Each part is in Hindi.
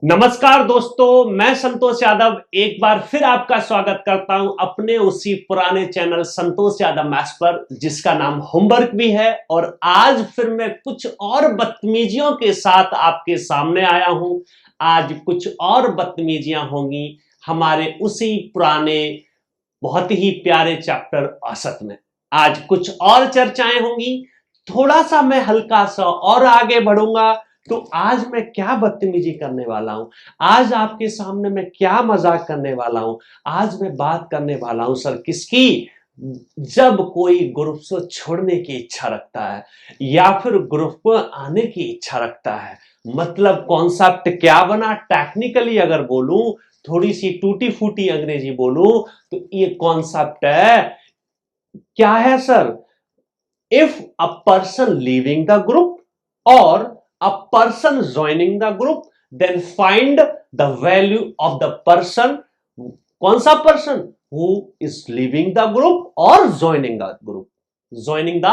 नमस्कार दोस्तों, मैं संतोष यादव एक बार फिर आपका स्वागत करता हूं अपने उसी पुराने चैनल संतोष यादव मैथ्स पर, जिसका नाम होमवर्क भी है। और आज फिर मैं कुछ और बदतमीजियों के साथ आपके सामने आया हूं। आज कुछ और बदतमीजियां होंगी हमारे उसी पुराने बहुत ही प्यारे चैप्टर औसत में। आज कुछ और चर्चाएं होंगी, थोड़ा सा मैं हल्का सा और आगे बढ़ूंगा। तो आज मैं क्या बदतमीजी करने वाला हूं, आज आपके सामने मैं क्या मजाक करने वाला हूं। आज मैं बात करने वाला हूं सर किसकी, जब कोई ग्रुप से छोड़ने की इच्छा रखता है या फिर ग्रुप को आने की इच्छा रखता है। मतलब कॉन्सेप्ट क्या बना, टेक्निकली अगर बोलूं, थोड़ी सी टूटी फूटी अंग्रेजी बोलूं, तो ये कॉन्सेप्ट है, क्या है sir, if a person leaving the group और a person joining the group, then find the value of the person. कौन सा person? Who is leaving the group और joining the group. Joining the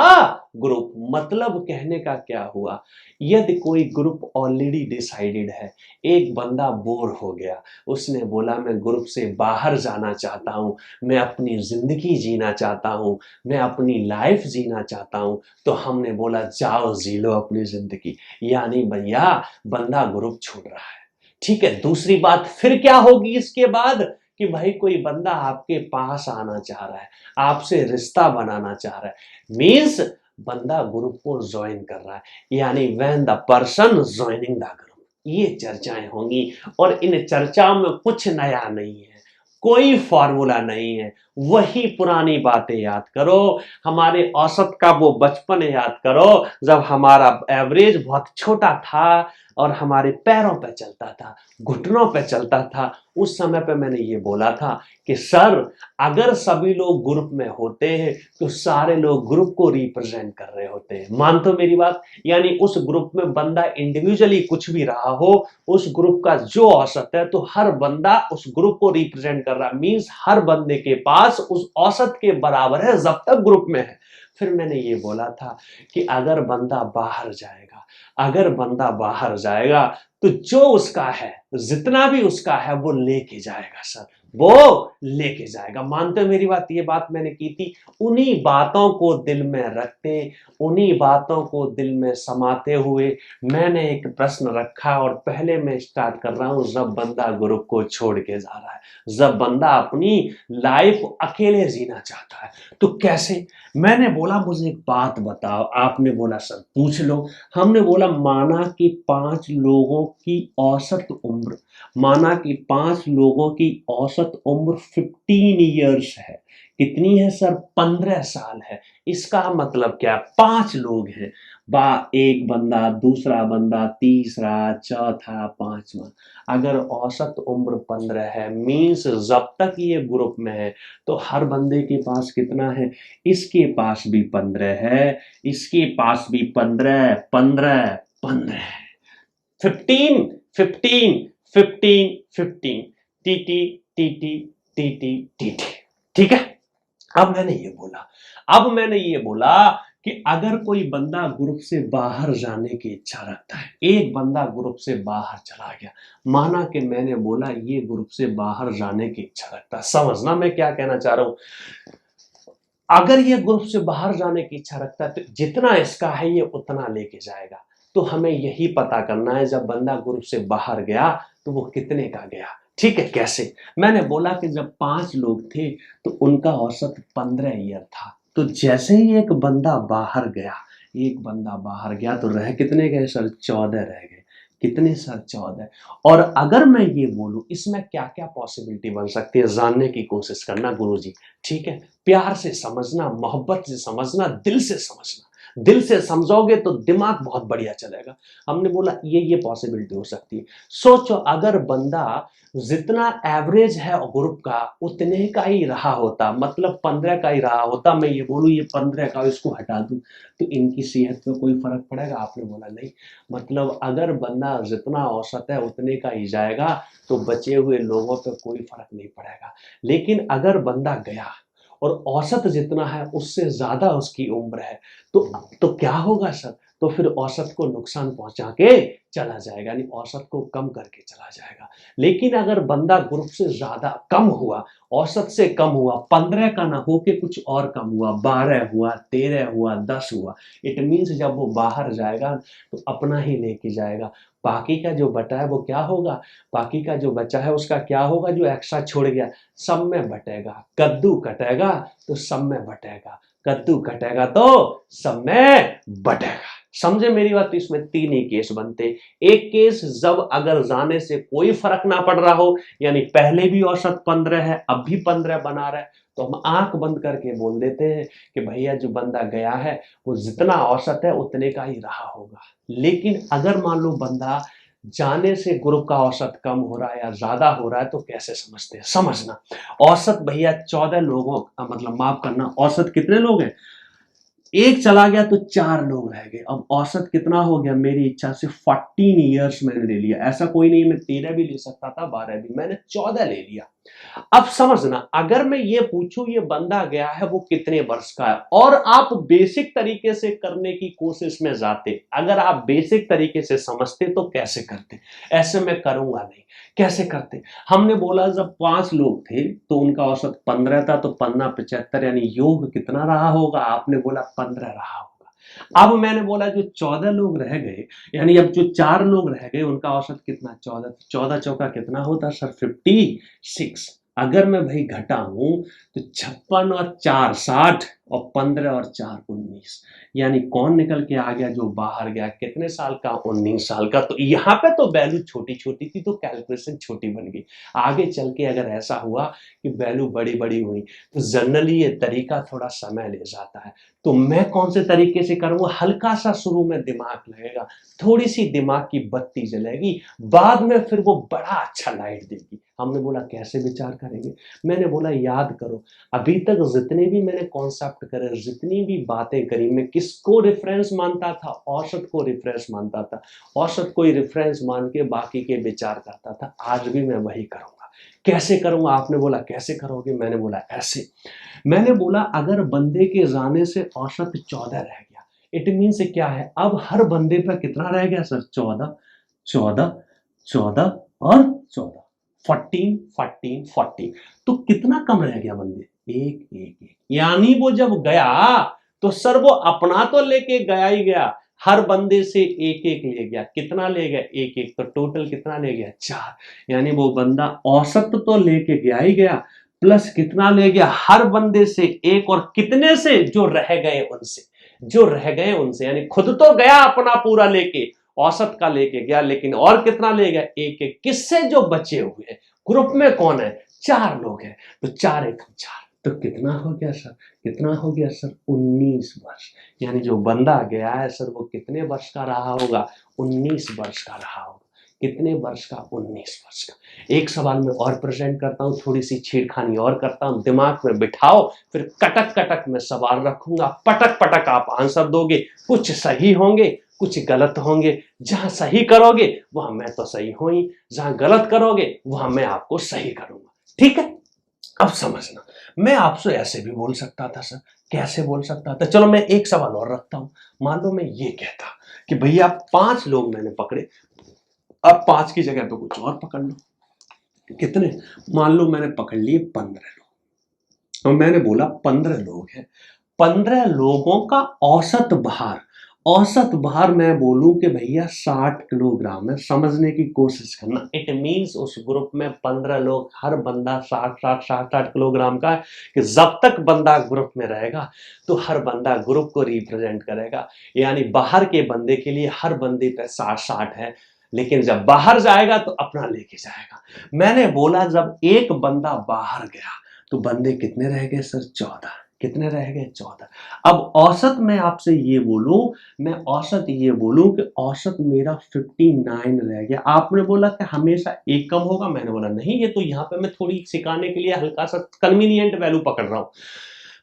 group मतलब कहने का क्या हुआ, यदि कोई ग्रुप ऑलरेडी डिसाइडेड है, एक बंदा बोर हो गया, उसने बोला मैं ग्रुप से बाहर जाना चाहता हूं, मैं अपनी जिंदगी जीना चाहता हूं, मैं अपनी लाइफ जीना चाहता हूं, तो हमने बोला जाओ जी लो अपनी जिंदगी। यानी भैया बंदा ग्रुप छोड़ रहा है। ठीक है, दूसरी बात फिर क्या होगी इसके बाद, कि भाई कोई बंदा आपके पास आना चाह रहा है, आपसे रिश्ता बनाना चाह रहा है, मीन्स बंदा ग्रुप को ज्वाइन कर रहा है। यानी when the person joining the group, ये चर्चाएं होंगी। और इन चर्चाओं में कुछ नया नहीं है, कोई फॉर्मूला नहीं है, वही पुरानी बातें याद करो। हमारे औसत का वो बचपन याद करो, जब हमारा एवरेज बहुत छोटा था और हमारे पैरों पे चलता था, घुटनों पे चलता था। उस समय पे मैंने ये बोला था कि सर, अगर सभी लोग ग्रुप में होते हैं तो सारे लोग ग्रुप को रिप्रेजेंट कर रहे होते हैं। मानते हो मेरी बात? यानी उस ग्रुप में बंदा इंडिविजुअली कुछ भी रहा हो, उस ग्रुप का जो औसत है, तो हर बंदा उस ग्रुप को रिप्रेजेंट कर रहा है, मींस हर बंदे के पास उस औसत के बराबर है जब तक ग्रुप में है। फिर मैंने ये बोला था कि अगर बंदा बाहर जाएगा, अगर बंदा बाहर जाएगा तो जो उसका है, जितना भी उसका है, वो लेके जाएगा सर, वो लेके जाएगा। मानते हो मेरी बात? ये बात मैंने की थी। उन्हीं बातों को दिल में रखते, उन्हीं बातों को दिल में समाते हुए मैंने एक प्रश्न रखा, और पहले मैं स्टार्ट कर रहा हूं, जब बंदा ग्रुप को छोड़ के जा रहा है, जब बंदा अपनी लाइफ अकेले जीना चाहता है, तो कैसे? मैंने बोला मुझे एक बात बताओ, आपने बोला सर पूछ लो। हमने बोला माना कि 5 लोगों की औसत उम्र, माना कि 5 लोगों की औसत उम्र 15 ईयर्स है। कितनी है सर? 15 साल है। इसका मतलब क्या? 5 लोग हैं, बा एक बंदा, दूसरा बंदा, तीसरा, चौथा, पांचवा। अगर औसत उम्र 15 है, मीन्स जब तक ये ग्रुप में है तो हर बंदे के पास कितना है? इसके पास भी 15 है, इसके पास भी 15, 15, 15, 15, 15, 15, 15, टीटी टीटी टीटी टीटी। ठीक है। अब मैंने ये बोला कि अगर कोई बंदा ग्रुप से बाहर जाने की इच्छा रखता है, एक बंदा ग्रुप से बाहर चला गया, माना कि मैंने बोला ये ग्रुप से बाहर जाने की इच्छा रखता है। समझना मैं क्या कहना चाह रहा हूं। अगर ये ग्रुप से बाहर जाने की इच्छा रखता है तो जितना इसका है ये उतना लेके जाएगा। तो हमें यही पता करना है, जब बंदा ग्रुप से बाहर गया तो वो कितने का गया। ठीक है, कैसे? मैंने बोला कि जब 5 लोग थे तो उनका औसत 15 ईयर था। तो जैसे ही एक बंदा बाहर गया, एक बंदा बाहर गया तो रह कितने गए सर? 14 रह गए। कितने सर? 14। और अगर मैं ये बोलूं इसमें क्या क्या पॉसिबिलिटी बन सकती है, जानने की कोशिश करना गुरुजी। ठीक है, प्यार से समझना, मोहब्बत से समझना, दिल से समझना। दिल से समझोगे तो दिमाग बहुत बढ़िया चलेगा। हमने बोला ये पॉसिबिलिटी हो सकती है। सोचो अगर बंदा जितना एवरेज है ग्रुप का उतने का ही रहा होता, मतलब 15 का ही रहा होता, मैं ये बोलूं ये 15 का, इसको हटा दूं, तो इनकी सेहत पे कोई फर्क पड़ेगा? आपने बोला नहीं। मतलब अगर बंदा जितना औसत है उतने का ही जाएगा तो बचे हुए लोगों पे कोई फर्क नहीं पड़ेगा। लेकिन अगर बंदा गया और औसत जितना है उससे ज्यादा उसकी उम्र है, तो क्या होगा सर? तो फिर औसत को नुकसान पहुंचा के चला जाएगा, यानी औसत को कम करके चला जाएगा। लेकिन अगर बंदा ग्रुप से ज्यादा कम हुआ, औसत से कम हुआ, 15 का ना हो के कुछ और कम हुआ, 12 हुआ, 13 हुआ, 10 हुआ, इट मीन्स जब वो बाहर जाएगा तो अपना ही लेके जाएगा। बाकी का जो बटा है वो क्या होगा? बाकी का जो बचा है उसका क्या होगा? जो एक्स्ट्रा छोड़ गया सब में बटेगा। कद्दू कटेगा तो सब में बटेगा, कद्दू कटेगा तो सब में बटेगा। समझे मेरी बात? तो इसमें 3 ही केस बनते। एक केस जब अगर जाने से कोई फर्क ना पड़ रहा हो, यानी पहले भी औसत 15 है, अब भी 15 बना रहा है, तो हम आंख बंद करके बोल देते हैं कि भैया जो बंदा गया है वो जितना औसत है उतने का ही रहा होगा। लेकिन अगर मान लो बंदा जाने से ग्रुप का औसत कम हो रहा है या ज्यादा हो रहा है, तो कैसे समझते हैं? समझना, औसत भैया 14 लोगों का, मतलब माफ करना, औसत कितने लोग हैं? एक चला गया तो 4 लोग रह गए। अब औसत कितना हो गया? मेरी इच्छा से 14 ईयर्स मैंने ले लिया। ऐसा कोई नहीं, मैं 13 भी ले सकता था, 12 भी, मैंने 14 ले लिया। अब समझना, अगर मैं ये पूछूं ये बंदा गया है वो कितने वर्ष का है, और आप बेसिक तरीके से करने की कोशिश में जाते, अगर आप बेसिक तरीके से समझते तो कैसे करते? ऐसे मैं करूंगा नहीं। कैसे करते? हमने बोला जब 5 लोग थे तो उनका औसत 15 था, तो 15 75, यानी योग कितना रहा होगा? आपने बोला 15 रहा होगा। अब मैंने बोला जो 14 लोग रह गए, यानी अब जो 4 लोग रह गए उनका औसत कितना? 14। 14 चौका कितना होता सर? 56। अगर मैं भाई घटाऊं तो 56 और 4 60, और 15 और 4 19, यानी कौन निकल के आ गया? जो बाहर गया। कितने साल का? 19 साल का। तो यहाँ पे तो वैल्यू छोटी छोटी थी तो कैलकुलेशन छोटी बन गई। आगे चल के अगर ऐसा हुआ कि वैल्यू बड़ी बड़ी हुई तो जनरली ये तरीका थोड़ा समय ले जाता है। तो मैं कौन से तरीके से करूंगा? हल्का सा शुरू में दिमाग लगेगा, थोड़ी सी दिमाग की बत्ती जलेगी, बाद में फिर वो बड़ा अच्छा लाइट देगी। हमने बोला कैसे विचार करेंगे? मैंने बोला याद करो, अभी तक जितने भी मैंने कॉन्सेप्ट करे, जितनी भी बातें करी, मैं किसको रेफरेंस मानता था? औसत को रेफरेंस मानता था। औसत को ही रेफरेंस मान के बाकी के विचार करता था। आज भी मैं वही करूंगा। कैसे करूंगा? आपने बोला कैसे करोगे? मैंने बोला ऐसे। मैंने बोला अगर बंदे के जाने से औसत 14 रह गया, इट मीन्स क्या है? अब हर बंदे पर कितना रह गया सर? 14, 14, 14 और 14, 14, 14, 14। तो कितना कम रह गया बंदे? एक एक एक, यानी वो जब गया तो सर वो अपना तो लेके गया ही गया, हर बंदे से एक एक ले गया। कितना ले गया? एक एक। तो टोटल कितना ले गया? 4। यानी वो बंदा औसत तो लेके गया ही गया, प्लस कितना ले गया? हर बंदे से एक, और कितने से? जो रह गए उनसे, जो रह गए उनसे। यानी खुद तो गया अपना पूरा लेके, औसत का लेके गया, लेकिन और कितना ले गया? एक एक। किससे? जो बचे हुए हैं। ग्रुप में कौन है? 4 लोग हैं, तो 4 एक 4। तो कितना हो गया सर? कितना हो गया सर? 19 वर्ष। यानी जो बंदा गया है सर वो कितने वर्ष का रहा होगा? 19 वर्ष का रहा होगा। कितने वर्ष का? 19 वर्ष का। एक सवाल में और प्रेजेंट करता हूं, थोड़ी सी छेड़खानी और करता हूं, दिमाग में बिठाओ, फिर कटक कटक में सवाल रखूंगा, पटक पटक आप आंसर दोगे। कुछ सही होंगे, कुछ गलत होंगे। जहां सही करोगे वहां मैं तो सही हूं ही, जहां गलत करोगे वहां मैं आपको सही करूंगा। ठीक है? अब समझना, मैं आपसे ऐसे भी बोल सकता था सर। कैसे बोल सकता था? चलो मैं एक सवाल और रखता हूं। मान लो मैं ये कहता कि भैया 5 लोग मैंने पकड़े, अब 5 की जगह पे कुछ और पकड़ लो। कितने? मान लो मैंने पकड़ लिए 15 लोग, और मैंने बोला 15 लोग हैं, 15 लोगों का औसत भार, औसत भार मैं बोलूं कि भैया 60 किलोग्राम है। समझने की कोशिश करना, इट मींस उस ग्रुप में 15 लोग, हर बंदा 60 किलोग्राम का है, कि जब तक बंदा ग्रुप में रहेगा तो हर बंदा ग्रुप को रिप्रेजेंट करेगा। यानी बाहर के बंदे के लिए हर बंदे पे 60 है, लेकिन जब बाहर जाएगा तो अपना लेके जाएगा। मैंने बोला जब एक बंदा बाहर गया तो बंदे कितने रह गए सर? 14। कितने रह गए? 14। अब औसत मैं आपसे ये बोलूं, मैं औसत ये बोलूं कि औसत मेरा 59 रह गया। आपने बोला कि हमेशा एक कम होगा, मैंने बोला नहीं, ये तो यहाँ पे मैं थोड़ी सिखाने के लिए हल्का सा कन्वीनियंट वैल्यू पकड़ रहा हूं।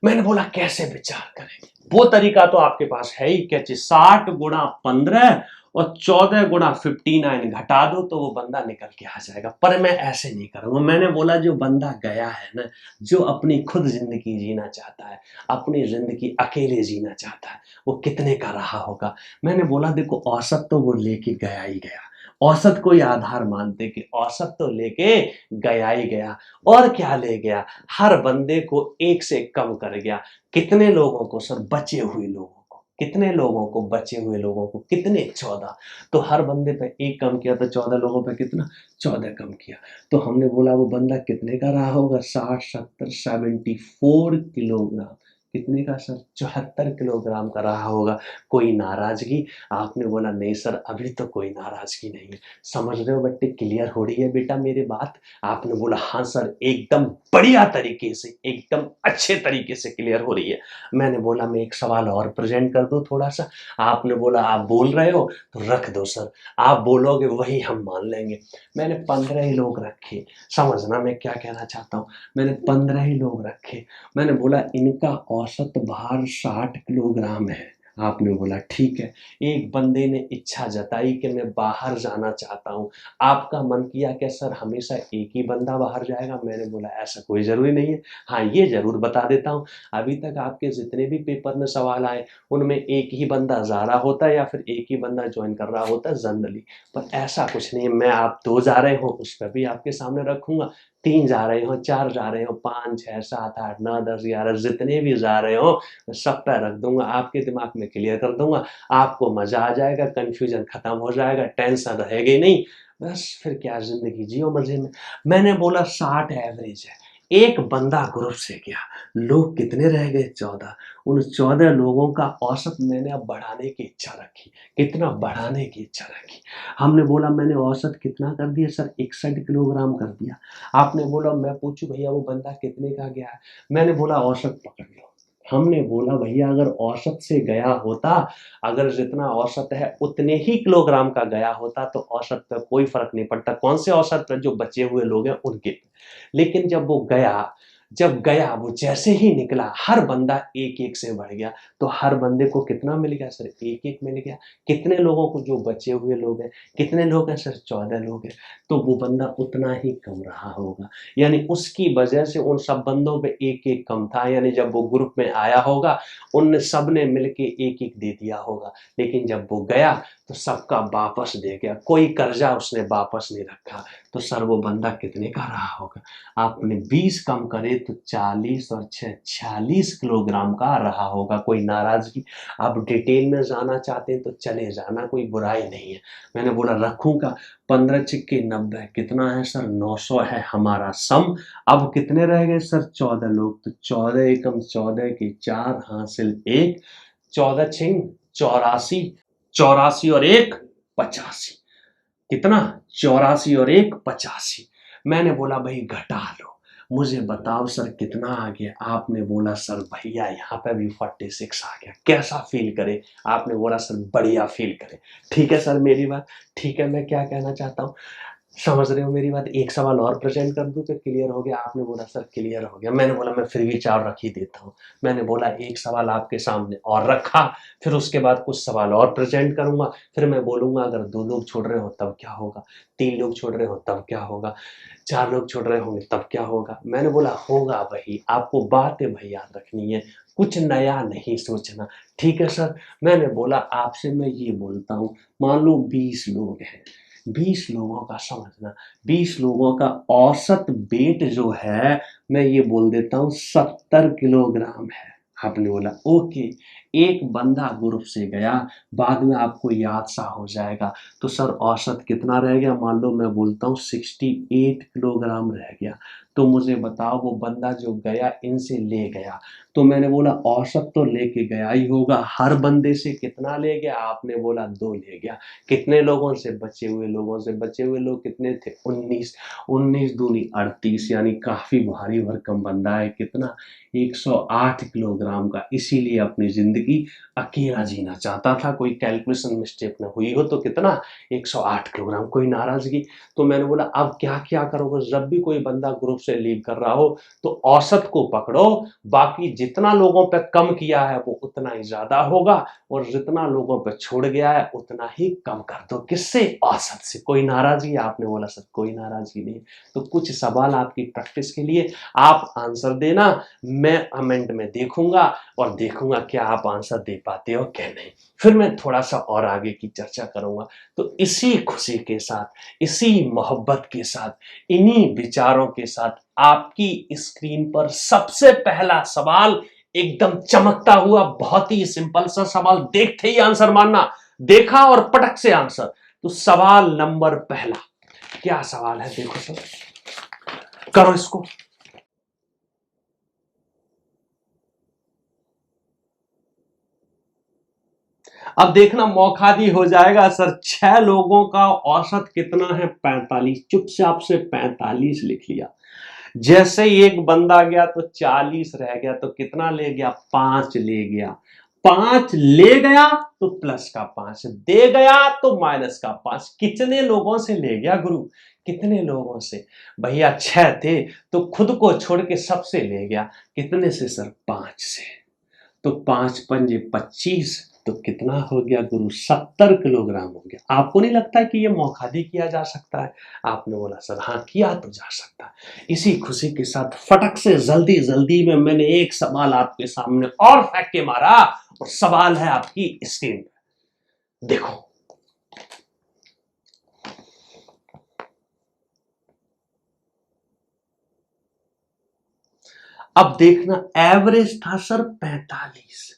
मैंने बोला कैसे विचार करेंगे? वो तरीका तो आपके पास है ही, क्या चीज? 60 गुणा 15 और 14 गुणा 59 घटा दो तो वो बंदा निकल के आ जाएगा। पर मैं ऐसे नहीं करूंगा। मैंने बोला जो बंदा गया है ना, जो अपनी खुद जिंदगी जीना चाहता है, अपनी जिंदगी अकेले जीना चाहता है, वो कितने का रहा होगा। मैंने बोला देखो औसत तो वो लेके गया ही गया, औसत कोई आधार मानते कि औसत तो लेके गया ही गया। और क्या ले गया, हर बंदे को एक से कम कर गया। कितने लोगों को सर, बचे हुए लोगों को, कितने लोगों को, बचे हुए लोगों को, कितने, 14। तो हर बंदे पे एक कम किया तो 14 लोगों पे कितना, 14 कम किया। तो हमने बोला वो बंदा कितने का रहा होगा, 60, 70, 74 किलोग्राम। कितने का सर, 74 किलोग्राम का रहा होगा। कोई नाराजगी? आपने बोला नहीं सर अभी तो कोई नाराजगी नहीं है। समझ रहे हो बट्टे, क्लियर हो रही है बेटा मेरी बात? आपने बोला हाँ सर एकदम बढ़िया तरीके से, एकदम अच्छे तरीके से क्लियर हो रही है। मैंने बोला मैं एक सवाल और प्रेजेंट कर दूं थोड़ा सा। आपने बोला आप बोल रहे हो तो रख दो सर, आप बोलोगे वही हम मान लेंगे। मैंने 15 ही लोग रखे। समझना मैं क्या कहना चाहता हूँ, मैंने 15 ही लोग रखे। मैंने बोला इनका औसत भार 60 किलोग्राम है। आपने बोला ठीक है। एक बंदे ने इच्छा जताई कि मैं बाहर जाना चाहता हूँ। आपका मन किया कि सर हमेशा एक ही बंदा बाहर जाएगा? मैंने बोला ऐसा कोई ज़रूरी नहीं है। हाँ ये ज़रूर बता देता हूँ, अभी तक आपके जितने भी पेपर में सवाल आए उनमें एक ही बंदा जा रहा होता है या फिर एक ही बंदा ज्वाइन कर रहा होता है जनरली। पर ऐसा कुछ नहीं है। मैं आप 2 जा रहे हो उस पर भी आपके सामने रखूंगा, 3 जा रहे हो, 4 जा रहे हो, 5, 6, 7, 8, 9, 10, 11 जितने भी जा रहे हो सब पे रख दूंगा, आपके दिमाग में क्लियर कर दूंगा। आपको मजा आ जाएगा, कंफ्यूजन खत्म हो जाएगा, टेंशन रहेगी नहीं। बस फिर क्या, जिंदगी जियो मजे में। मैंने बोला 60 एवरेज है। एक बंदा ग्रुप से गया, लोग कितने रह गए, 14। उन 14 लोगों का औसत मैंने अब बढ़ाने की इच्छा रखी। कितना बढ़ाने की इच्छा रखी? हमने बोला मैंने औसत कितना कर दिया सर, 61 किलोग्राम कर दिया। आपने बोला मैं पूछूं भैया वो बंदा कितने का गया है? मैंने बोला औसत पकड़ लो। हमने बोला भैया अगर औसत से गया होता, अगर जितना औसत है उतने ही किलोग्राम का गया होता तो औसत पे कोई फर्क नहीं पड़ता। कौन से औसत पे? जो बचे हुए लोग हैं उनके। लेकिन जब वो गया, जब गया वो जैसे ही निकला हर बंदा एक एक से बढ़ गया। तो हर बंदे को कितना मिल गया सर, एक एक मिल गया। कितने लोगों को, जो बचे हुए लोग हैं कितने लोग हैं सर, 14 लोग हैं। तो वो बंदा उतना ही कम रहा होगा, यानी उसकी वजह से उन सब बंदों पे एक एक कम था। यानी जब वो ग्रुप में आया होगा उन सब ने मिलके एक एक दे दिया होगा। लेकिन जब वो गया तो सबका वापस दे गया, कोई कर्जा उसने वापस नहीं रखा। तो सर वो बंदा कितने का रहा होगा? आपने 20 कम करे तो 40 और 6 46 किलोग्राम का रहा होगा। कोई नाराजगी? आप डिटेल में जाना चाहते हैं तो चले जाना, कोई बुराई नहीं है। मैंने बोला रखूंगा। 15 छिक्के 90 कितना है सर, 900 है हमारा सम। अब कितने रह गए सर, 14 लोग। तो 14 एकम 14 के 4 हासिल 1, 14 छिंग 84, 84 और 1 85। कितना, 84 और 1 85। मैंने बोला भाई घटा लो, मुझे बताओ सर कितना आ गया? आपने बोला सर भैया यहाँ पे भी 46 आ गया। कैसा फील करे? आपने बोला सर बढ़िया फील करे। ठीक है सर मेरी बात, ठीक है। मैं क्या कहना चाहता हूँ, समझ रहे हो मेरी बात? एक सवाल और प्रेजेंट कर दूं तो क्लियर हो गया? आपने बोला सर क्लियर हो गया। मैंने बोला मैं फिर भी 4 रख ही देता हूँ। मैंने बोला एक सवाल आपके सामने और रखा, फिर उसके बाद कुछ सवाल और प्रेजेंट करूंगा। फिर मैं बोलूंगा अगर 2 लोग छोड़ रहे हो तब क्या होगा, 3 लोग छोड़ रहे हो तब क्या होगा, 4 लोग छोड़ रहे होंगे तब क्या होगा। मैंने बोला होगा वही, आपको बातें भाई याद रखनी है, कुछ नया नहीं सोचना। ठीक है सर। मैंने बोला आपसे मैं ये बोलता हूँ, मान लो 20 लोग हैं, 20 लोगों का समझना, 20 लोगों का औसत वेट जो है मैं ये बोल देता हूँ 70 किलोग्राम है। आपने बोला ओके। एक बंदा ग्रुप से गया, बाद में आपको याद सा हो जाएगा। तो सर औसत कितना रह गया? मान लो मैं बोलता हूँ 68 किलोग्राम रह गया। तो मुझे बताओ वो बंदा जो गया इनसे ले गया, तो मैंने बोला औसत तो लेके गया ही होगा। हर बंदे से कितना ले गया? आपने बोला 2 ले गया। कितने लोगों से? बचे हुए लोगों से। बचे हुए लोग कितने थे? 19। 19 दूनी 38, यानी काफी भारी भरकम बंदा है। कितना? 108 किलोग्राम का। इसीलिए अपनी जिंदगी जिंदगी अकेला जीना चाहता था। कोई कैलकुलेशन मिस्टेक न हुई हो तो कितना 108 किलोग्राम, कोई नाराजगी। तो मैंने बोला अब क्या क्या करोगे, जब भी कोई बंदा ग्रुप से लीव कर रहा हो तो औसत को पकड़ो, बाकी जितना लोगों पे कम किया है वो उतना ही ज्यादा होगा और जितना लोगों पे छोड़ गया है उतना ही कम कर दो। किससे? औसत से। कोई नाराजगी? आपने बोला सर कोई नाराजगी नहीं। तो कुछ सवाल आपकी प्रैक्टिस के लिए, आप आंसर देना, मैं कमेंट में देखूंगा और देखूंगा क्या आप आंसर दे पाते हो क्या नहीं। फिर मैं थोड़ा सा और आगे की चर्चा करूंगा। तो इसी खुशी के साथ, इसी मोहब्बत के साथ, इन्हीं विचारों के साथ आपकी स्क्रीन पर सबसे पहला सवाल एकदम चमकता हुआ, बहुत ही सिंपल सा सवाल, देखते ही आंसर मानना, देखा और पटक से आंसर। तो सवाल नंबर पहला क्या सवाल है, देखो सर, करो इसको। अब देखना मौखादी हो जाएगा सर। 6 लोगों का औसत कितना है? 45। चुपचाप से 45 लिख लिया। जैसे ही एक बंदा गया तो 40 रह गया, तो कितना ले गया? 5 ले गया। 5 ले गया तो प्लस का 5 दे गया तो माइनस का 5। कितने लोगों से ले गया गुरु? कितने लोगों से? भैया 6 थे तो खुद को छोड़ के सबसे ले गया। कितने से सर? 5 से। तो 5 पंजे 25, तो कितना हो गया गुरु? 70 किलोग्राम हो गया। आपको नहीं लगता है कि ये मौखादी किया जा सकता है? आपने बोला सर हाँ किया तो जा सकता है। इसी खुशी के साथ फटक से जल्दी जल्दी में मैंने एक सवाल आपके सामने और फेंक के मारा, और सवाल है आपकी स्क्रीन पे, देखो। अब देखना, एवरेज था सर 45,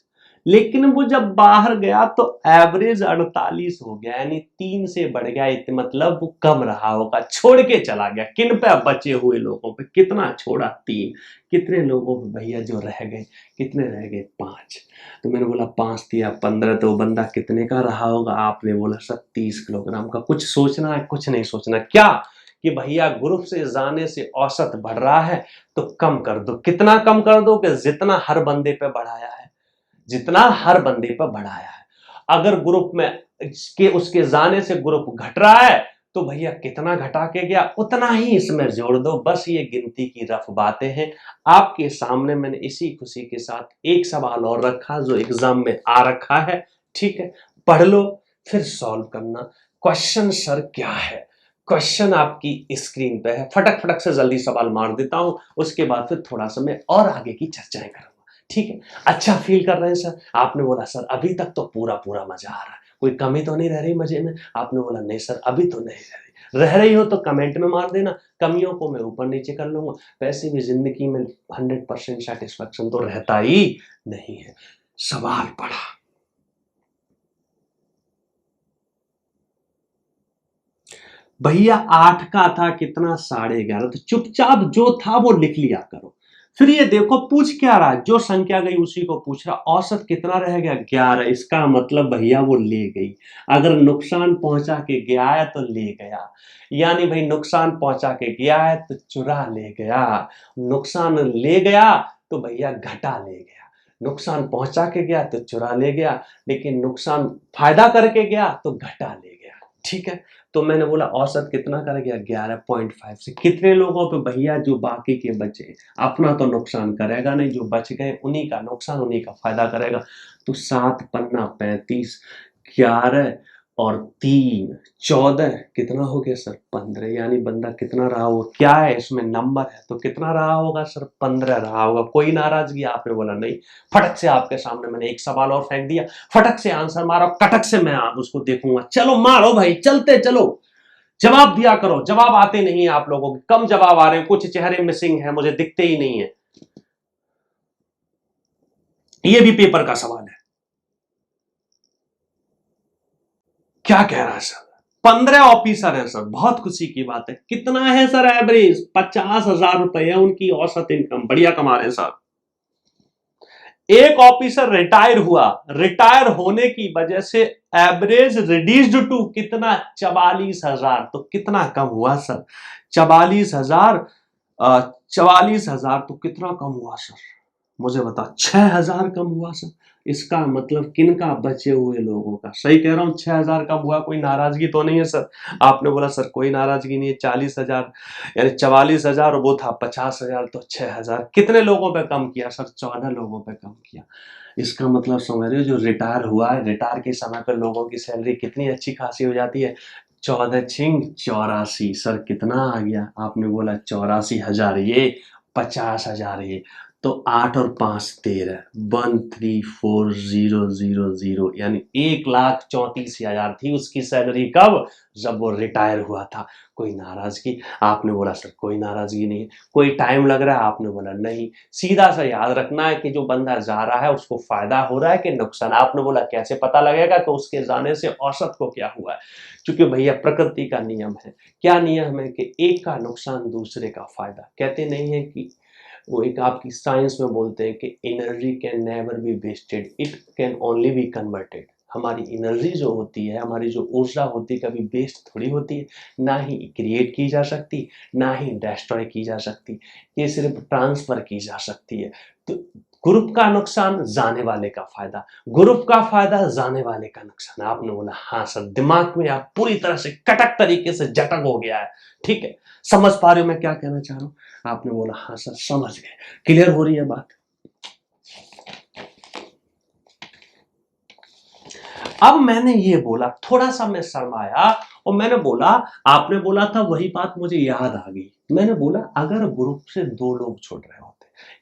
लेकिन वो जब बाहर गया तो एवरेज 48 हो गया, यानी 3 से बढ़ गया। मतलब वो कम रहा होगा, छोड़ के चला गया। किन पे? बचे हुए लोगों पे। कितना छोड़ा? 3। कितने लोगों पे भैया जो रह गए? कितने रह गए? 5। तो मैंने बोला 5 दिया 15, तो बंदा कितने का रहा होगा? आपने बोला सर 30 किलोग्राम का। कुछ सोचना है? कुछ नहीं सोचना। क्या कि भैया ग्रुप से जाने से औसत बढ़ रहा है तो कम कर दो। कितना कम कर दो? कि जितना हर बंदे पे बढ़ाया है, जितना हर बंदे पर बढ़ाया है। अगर ग्रुप में उसके जाने से ग्रुप घट रहा है तो भैया कितना घटा के गया उतना ही इसमें जोड़ दो। बस ये गिनती की रफ बातें हैं। आपके सामने मैंने इसी खुशी के साथ एक सवाल और रखा जो एग्जाम में आ रखा है, ठीक है, पढ़ लो फिर सॉल्व करना। क्वेश्चन सर क्या है? क्वेश्चन आपकी स्क्रीन पे है। फटक फटक से जल्दी सवाल मार देता हूं, उसके बाद फिर थोड़ा सा मैं और आगे की चर्चाएं करूंगा, ठीक है? अच्छा फील कर रहे हैं सर? आपने बोला सर अभी तक तो पूरा पूरा मजा आ रहा है, कोई कमी तो नहीं रह रही मजे में? आपने बोला नहीं सर अभी तो नहीं रह रही हो तो कमेंट में मार देना, कमियों को मैं ऊपर नीचे कर लूंगा। वैसे भी जिंदगी में 100% सेटिस्फेक्शन तो रहता ही नहीं है। सवाल पढ़ा, भैया 8 का था कितना? 11.5। तो चुपचाप जो था वो लिख लिया करो। फिर ये देखो पूछ क्या रहा है, जो संख्या गई उसी को पूछ रहा। औसत कितना रह गया? 11। इसका मतलब भैया वो ले गई। अगर नुकसान पहुंचा के गया है तो ले गया, यानी भाई नुकसान पहुंचा के गया है तो चुरा ले गया। नुकसान ले गया तो भैया घटा ले गया। नुकसान पहुंचा के गया तो चुरा ले गया, लेकिन नुकसान फायदा करके गया तो घटा ले गया, ठीक है? तो मैंने बोला औसत कितना कर गया? 11.5 से। कितने लोगों पे भैया? जो बाकी के बचे। अपना तो नुकसान करेगा नहीं, जो बच गए उन्हीं का नुकसान, उन्हीं का फायदा करेगा। तो 7 पन्ना 35, 11 और 3 14, कितना हो गया सर? 15। यानी बंदा कितना रहा होगा? क्या है इसमें? नंबर है तो कितना रहा होगा सर? 15 रहा होगा। कोई नाराजगी? आपने बोला नहीं। फटक से आपके सामने मैंने एक सवाल और फेंक दिया, फटक से आंसर मारो, कटक से मैं आप उसको देखूंगा। चलो मारो भाई, चलते चलो, जवाब दिया करो। जवाब आते नहीं है आप लोगों के, कम जवाब आ रहे हैं, कुछ चेहरे मिसिंग है, मुझे दिखते ही नहीं है। ये भी पेपर का सवाल है। क्या कह रहा है सर? 15 ऑफिसर है सर, बहुत खुशी की बात है। कितना है सर एवरेज? 50,000 रुपए है उनकी औसत इनकम। बढ़िया कमा रहे हैं सर। एक ऑफिसर रिटायर हुआ, रिटायर होने की वजह से एवरेज रिड्यूस्ड टू कितना? 44,000। तो कितना कम हुआ सर? 44,000। 44,000 तो कितना कम हुआ सर? मुझे बताओ 6,000 कम हुआ सर। इसका मतलब किन का? बचे हुए लोगों का। सही कह रहा हूँ, 6,000 कम हुआ, कोई नाराजगी तो नहीं है सर? आपने बोला सर कोई नाराजगी नहीं है, 40,000 यानी 44,000 वो था 50,000, तो 6,000 कितने लोगों पे कम किया सर? 14 लोगों पे कम किया। इसका मतलब समझ रहे हो, जो रिटायर हुआ है, रिटायर के समय पे लोगों की सैलरी कितनी अच्छी खासी हो जाती है। 14 छिंग 84 सर, कितना आ गया? आपने बोला 84,000 ये, 50,000 ये, तो 8 और 5 13, 134000, यानी 1,34,000 थी उसकी सैलरी। कब? जब वो रिटायर हुआ था। कोई नाराजगी? आपने बोला सर कोई नाराजगी नहीं है। कोई टाइम लग रहा है? आपने बोला नहीं। सीधा सा याद रखना है कि जो बंदा जा रहा है उसको फायदा हो रहा है कि नुकसान। आपने बोला कैसे पता लगेगा? तो उसके जाने से औसत को क्या हुआ है। क्योंकि भैया प्रकृति का नियम है। क्या नियम है? कि एक का नुकसान दूसरे का फायदा। कहते नहीं है कि वो एक आपकी साइंस में बोलते हैं कि energy can never be wasted, it can only be converted. हमारी एनर्जी जो होती है, हमारी जो ऊर्जा होती है, कभी वेस्ट थोड़ी होती है। ना ही क्रिएट की जा सकती, ना ही डिस्ट्रॉय की जा सकती। ये सिर्फ ट्रांसफर की जा सकती है। तो ग्रुप का नुकसान, जाने वाले का फायदा। ग्रुप का फायदा, जाने वाले का नुकसान। आपने बोला हाँ सर, दिमाग में आप पूरी तरह से कटक तरीके से जटक हो गया है। ठीक है, समझ पा रहे हो मैं क्या कहना चाह रहा हूँ? आपने बोला हाँ सर समझ गए, क्लियर हो रही है बात। अब मैंने ये बोला, थोड़ा सा मैं शर्माया और मैंने बोला, आपने बोला था वही बात मुझे याद आ गई। मैंने बोला अगर ग्रुप से 2 लोग छोड़ रहे होते,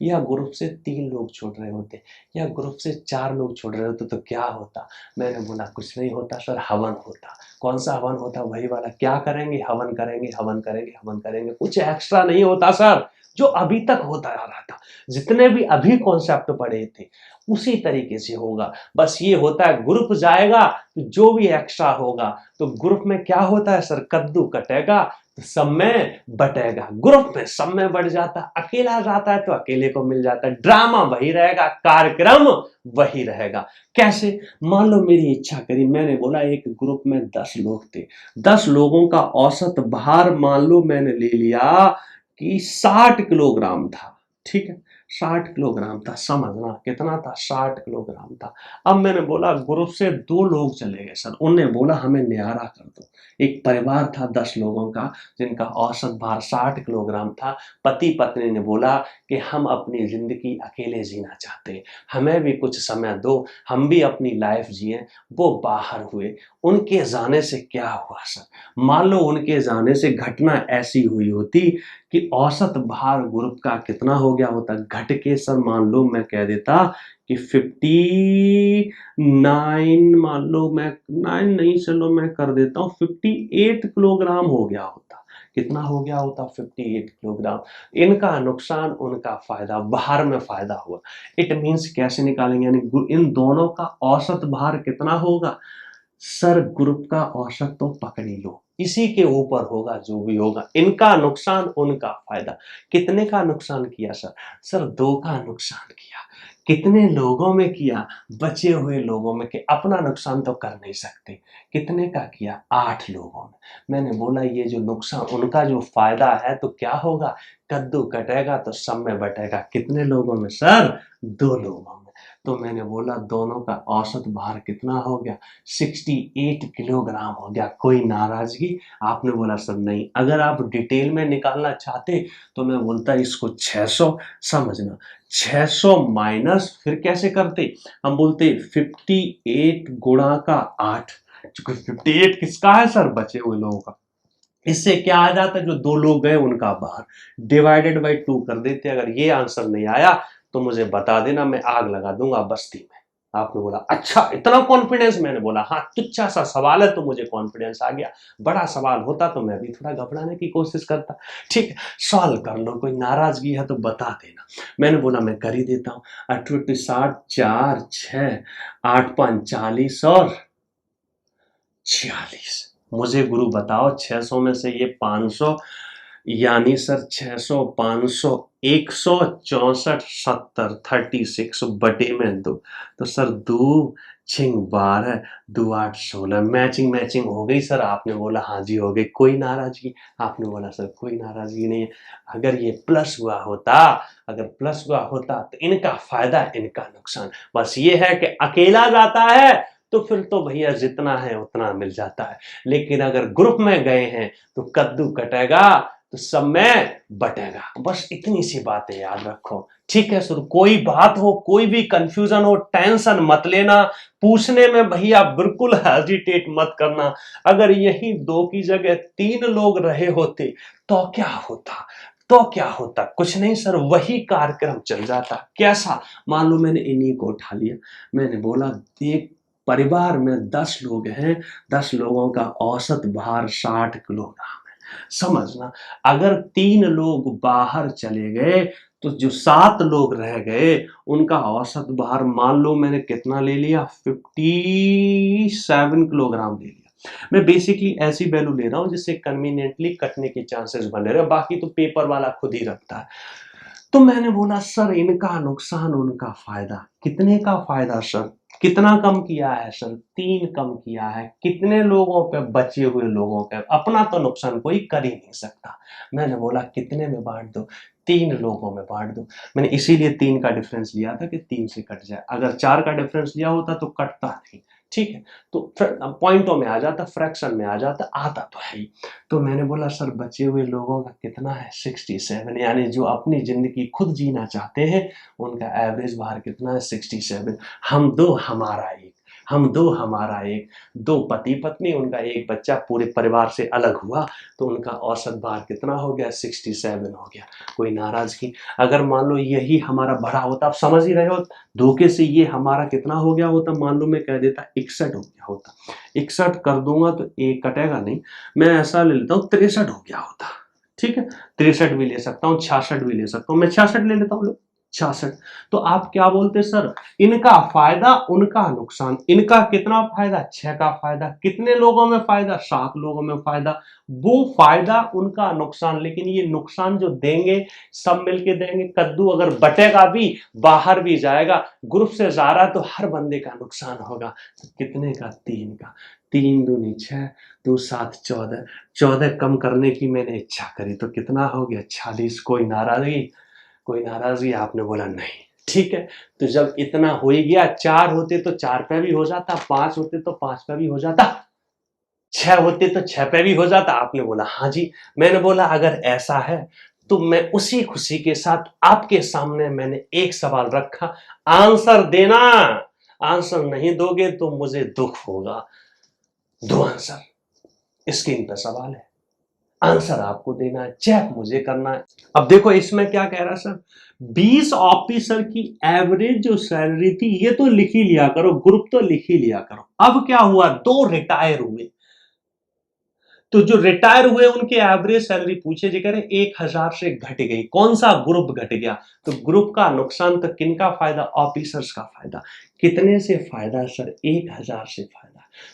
या ग्रुप से 3 लोग छोड़ रहे होते, या ग्रुप से 4 लोग छोड़ रहे होते, तो क्या होता? मैंने बोला कुछ नहीं होता सर, हवन होता। कौन सा हवन होता? वही वाला। क्या करेंगे? हवन करेंगे, हवन करेंगे, हवन करेंगे। कुछ एक्स्ट्रा नहीं होता सर, जो अभी तक होता आ रहा था। जितने भी अभी कॉन्सेप्ट पढ़े थे उसी तरीके से होगा। बस ये होता है ग्रुप जाएगा तो जो भी एक्स्ट्रा होगा, तो ग्रुप में क्या होता है सर? कद्दू कटेगा तो सब में बटेगा। ग्रुप में सब में बढ़ जाता, अकेला जाता है तो अकेले को मिल जाता है। ड्रामा वही रहेगा, कार्यक्रम वही रहेगा। कैसे? मान लो मेरी इच्छा करी, मैंने बोला एक ग्रुप में 10 लोग थे, 10 लोगों का औसत भार मान लो मैंने ले लिया कि 60 किलोग्राम था। ठीक है, 60 किलोग्राम था। समझना कितना था? 60 किलोग्राम था। अब मैंने बोला ग्रुप से 2 लोग चले गए सर, उनने बोला हमें न्यारा कर दो। एक परिवार था 10 लोगों का, जिनका औसत भार 60 किलोग्राम था। पति पत्नी ने बोला कि हम अपनी जिंदगी अकेले जीना चाहते हैं, हमें भी कुछ समय दो, हम भी अपनी लाइफ जिए। वो बाहर हुए। उनके जाने से क्या हुआ सर? मान लो उनके जाने से घटना ऐसी हुई होती कि औसत भार ग्रुप का कितना हो गया होता? घट के सर मान लो मैं कह देता कि 59, मान लो मैं 9 नहीं, चलो मैं कर देता हूँ 58 किलोग्राम हो गया होता। कितना हो गया होता? 58 किलोग्राम। इनका नुकसान उनका फायदा, भार में फायदा हुआ। इट मीन्स कैसे निकालेंगे? यानी इन दोनों का औसत भार कितना होगा सर? ग्रुप का औसत तो पकड़ ही लो, इसी के ऊपर होगा जो भी होगा। इनका नुकसान उनका फायदा। कितने का नुकसान किया सर? सर 2 का नुकसान किया। कितने लोगों में किया? बचे हुए लोगों में। कि अपना नुकसान तो कर नहीं सकते। कितने का किया? 8 लोगों में। मैंने बोला ये जो नुकसान, उनका जो फायदा है, तो क्या होगा? कद्दू कटेगा तो सब में बटेगा। कितने लोगों में सर? 2 लोगों में। तो मैंने बोला दोनों का औसत भार कितना हो गया? 68 किलोग्राम हो गया। कोई नाराजगी? आपने बोला सर नहीं। अगर आप डिटेल में निकालना चाहते तो मैं बोलता इसको 600। समझना, 600 माइनस फिर कैसे करते? हम बोलते 58 गुणा का 8। क्योंकि 58 किसका है सर? बचे हुए लोगों का। इससे क्या आ जाता है? जो 2 लोग गए उनका बाहर, डिवाइडेड बाई 2 कर देते। अगर ये आंसर नहीं आया तो मुझे बता देना, मैं आग लगा दूंगा बस्ती में। आपने बोला अच्छा इतना कॉन्फिडेंस? मैंने बोला हाँ, तुच्छा सा सवाल है तो मुझे कॉन्फिडेंस आ गया। बड़ा सवाल होता तो मैं भी थोड़ा घबराने की कोशिश करता। ठीक है, सॉल्व कर लो, कोई नाराजगी है तो बता देना। मैंने बोला मैं कर ही देता हूँ। 68 60 4 6 8 5 40 और 46। मुझे गुरु बताओ 600 में से ये 500, यानी सर 600 500 164 70 36 बटे में 2। तो सर 2 छिंग 12 2 8 16 मैचिंग हो गई सर। आपने बोला हाँ जी हो गई, कोई नाराजगी? आपने बोला सर कोई नाराजगी नहीं है। अगर ये प्लस हुआ होता, अगर प्लस हुआ होता तो इनका फायदा इनका नुकसान। बस ये है कि अकेला जाता है तो फिर तो भैया जितना है उतना मिल जाता है, लेकिन अगर ग्रुप में गए हैं तो कद्दू कटेगा तो सब में बटेगा। बस इतनी सी बातें याद रखो, ठीक है सर? कोई बात हो, कोई भी कंफ्यूजन हो, टेंशन मत लेना, पूछने में भैया बिल्कुल हेजिटेट मत करना। अगर यही 2 की जगह 3 लोग रहे होते तो क्या होता? तो क्या होता? कुछ नहीं सर, वही कार्यक्रम चल जाता। कैसा? मान लो मैंने इन्हीं को उठा लिया, मैंने बोला एक परिवार में 10 लोग हैं, 10 लोगों का औसत भार 60 किलोग्राम है। समझना, अगर 3 लोग बाहर चले गए तो जो 7 लोग रह गए उनका औसत भार मान लो मैंने कितना ले लिया, 57 किलोग्राम ले लिया। मैं बेसिकली ऐसी वैल्यू ले रहा हूं जिससे कन्वीनियंटली कटने के चांसेस बने रहे, बाकी तो पेपर वाला खुद ही रखता है। तो मैंने बोला सर इनका नुकसान उनका फायदा। कितने का फायदा सर? कितना कम किया है सर? 3 कम किया है। कितने लोगों पे? बचे हुए लोगों पे। अपना तो नुकसान कोई कर ही नहीं सकता। मैंने बोला कितने में बांट दो? 3 लोगों में बांट दो। मैंने इसीलिए 3 का डिफरेंस लिया था कि 3 से कट जाए। अगर 4 का डिफरेंस लिया होता तो कटता नहीं, ठीक है? तो पॉइंटों में आ जाता, फ्रैक्शन में आ जाता, आता तो है ही। तो मैंने बोला सर बचे हुए लोगों का कितना है? 67, यानी जो अपनी जिंदगी खुद जीना चाहते हैं उनका एवरेज भार कितना है? 67। हम दो हमारा एक, हम दो हमारा एक, 2 पति पत्नी, उनका एक बच्चा, पूरे परिवार से अलग हुआ तो उनका औसत भार कितना हो गया? 67 हो गया। कोई नाराजगी? अगर मान लो यही हमारा बड़ा होता, आप समझ ही रहे हो, धोखे से ये हमारा कितना हो गया होता? मान लो मैं कह देता 61 हो गया होता, 61 कर दूंगा तो एक कटेगा नहीं, मैं ऐसा ले लेता हूँ 63 हो गया होता, ठीक है? 63 भी ले सकता हूँ, 66 भी ले सकता हूँ, मैं 66 ले लेता हूँ, 66। तो आप क्या बोलते सर? इनका फायदा उनका नुकसान। इनका कितना फायदा? 6 का फायदा। कितने लोगों में फायदा? 7 लोगों में फायदा। वो फायदा उनका नुकसान, लेकिन ये नुकसान जो देंगे सब मिलके देंगे। कद्दू अगर बटेगा भी, बाहर भी जाएगा, ग्रुप से जा रहा तो हर बंदे का नुकसान होगा। तो कितने का? 3 का। 3 दूनी 6, 2 7 14, 14 कम करने की मैंने इच्छा करी तो कितना हो गया? 46। कोई नाराजगी? कोई नाराजगी? आपने बोला नहीं, ठीक है? तो जब इतना हो ही गया, 4 होते तो 4 पे भी हो जाता, 5 होते तो 5 पे भी हो जाता, 6 होते तो 6 पे भी हो जाता। आपने बोला हाँ जी। मैंने बोला अगर ऐसा है तो मैं उसी खुशी के साथ आपके सामने मैंने एक सवाल रखा, आंसर देना। आंसर नहीं दोगे तो मुझे दुख होगा। दो आंसर, स्क्रीन पर सवाल है, आंसर आपको देना है, चेक मुझे करना है। अब देखो इसमें क्या कह रहा है सर, 20 ऑफिसर की एवरेज जो सैलरी थी, ये तो लिख ही लिया करो, ग्रुप तो लिख ही लिया करो। अब क्या हुआ? 2 रिटायर हुए, तो जो रिटायर हुए उनके एवरेज सैलरी पूछे जी, कह रहे 1000 से घट गई। कौन सा ग्रुप घट गया? तो ग्रुप का नुकसान तो किनका फायदा? ऑफिसर्स का फायदा। कितने से फायदा सर? 1000 से फायदा।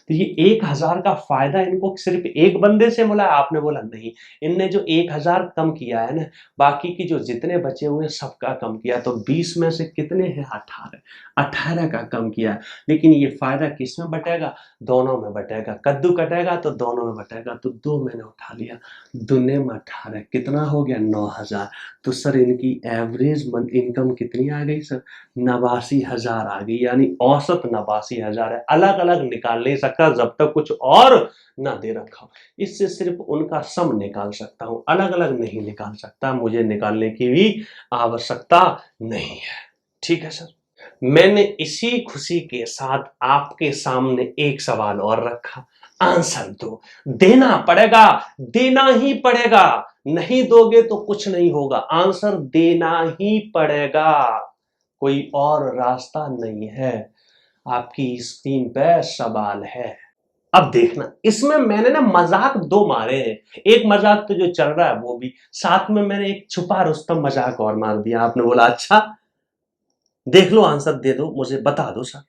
तो ये 1000 का फायदा इनको सिर्फ एक बंदे से मिला है? आपने बोला नहीं, इनने जो 1000 कम किया है ना, बाकी की जो जितने बचे हुए सबका कम किया। तो 20 में से कितने हैं? 18, 18 का कम किया। लेकिन ये फायदा किस में बटेगा? दोनों में बटेगा। कद्दू कटेगा तो दोनों में बटेगा। तो 2 मैंने उठा लिया, दुने में 18, कितना हो गया? 9000। तो सर इनकी एवरेज मंथ इनकम कितनी आ गई सर? 89,000 आ गई, यानी औसत 89,000 है। अलग अलग निकाल नहीं सकता जब तक कुछ और ना दे रखा हो। इससे सिर्फ उनका सम निकाल सकता हूं, अलग अलग नहीं निकाल सकता, मुझे निकालने की भी आवश्यकता नहीं है, ठीक है सर? मैंने इसी खुशी के साथ आपके सामने एक सवाल और रखा, आंसर दो। देना पड़ेगा, देना ही पड़ेगा, नहीं दोगे तो कुछ नहीं होगा। आंसर देना ही पड़ेगा, कोई और रास्ता नहीं है। आपकी स्क्रीन पे सवाल है, अब देखना। इसमें मैंने ना मजाक 2 मारे हैं। एक मजाक तो जो चल रहा है वो भी, साथ में मैंने एक छुपा रुस्तम मजाक और मार दिया। आपने बोला अच्छा देख लो, आंसर दे दो, मुझे बता दो सर।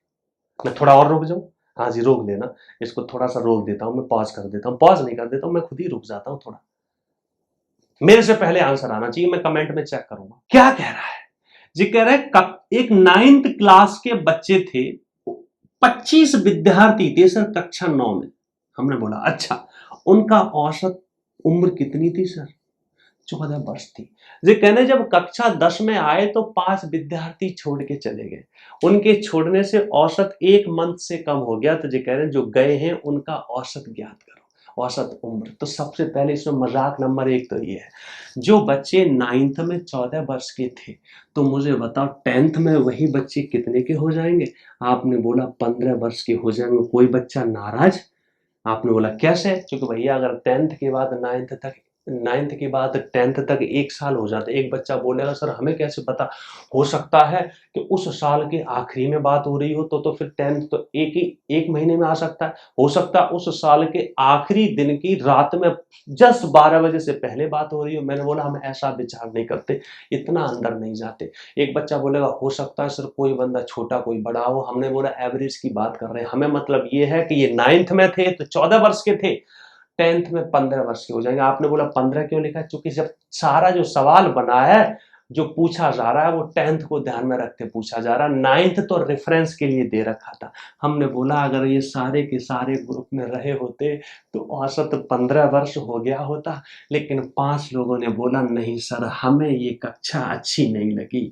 मैं थोड़ा और रुक जाऊं? हाँ जी रोक लेना, इसको थोड़ा सा रोक देता हूं, मैं पॉज कर देता हूं। पॉज नहीं कर देता हूं, मैं खुद ही रुक जाता हूं थोड़ा, मेरे से पहले आंसर आना चाहिए, मैं कमेंट में चेक करूंगा क्या कह रहा है जी। कह रहा है एक 9th क्लास के बच्चे थे, 25 विद्यार्थी थे सर कक्षा 9 में। हमने बोला अच्छा, उनका औसत उम्र कितनी थी सर? 14 वर्ष थी। ये कहने जब कक्षा 10 में आए तो 5 विद्यार्थी छोड़ के चले गए। उनके छोड़ने से औसत 1 मंथ से कम हो गया। तो ये कह रहे हैं जो गए हैं उनका औसत ज्ञात करो, औसत उम्र। तो सबसे पहले इसमें मजाक नंबर 1 तो ये है, जो बच्चे 9th में 14 वर्ष के थे, तो मुझे बताओ 10th में वही बच्चे कितने के हो जाएंगे? आपने बोला 15 वर्ष के हो जाएंगे। कोई बच्चा नाराज? आपने बोला कैसे? क्योंकि भैया अगर 10th के बाद 9th के बाद 10th तक 1 साल हो जाता है। एक बच्चा बोलेगा सर हमें कैसे पता? हो सकता है कि उस साल के आखिरी में बात हो रही हो, तो फिर 10th तो एक महीने में आ सकता है। हो सकता है उस साल के आखिरी दिन की रात में जस्ट 12 बजे से पहले बात हो रही हो। मैंने बोला हम ऐसा विचार नहीं करते, इतना अंदर नहीं जाते। एक बच्चा बोलेगा हो सकता है सर कोई बंदा छोटा कोई बड़ा हो। हमने बोला एवरेज की बात कर रहे हैं। हमें मतलब ये है कि ये 9th में थे तो 14 वर्ष के थे, 10th में 15 वर्ष के हो जाएंगे। आपने बोला 15 क्यों लिखा? क्योंकि जब सारा जो सवाल बना है, जो पूछा जा रहा है, वो 10th को ध्यान में रखते पूछा जा रहा है। 9th तो रेफरेंस के लिए दे रखा था। हमने बोला अगर ये सारे के सारे ग्रुप में रहे होते तो औसत 15 वर्ष हो गया होता। लेकिन 5 लोगों ने बोला नहीं सर हमें ये कक्षा अच्छी नहीं लगी।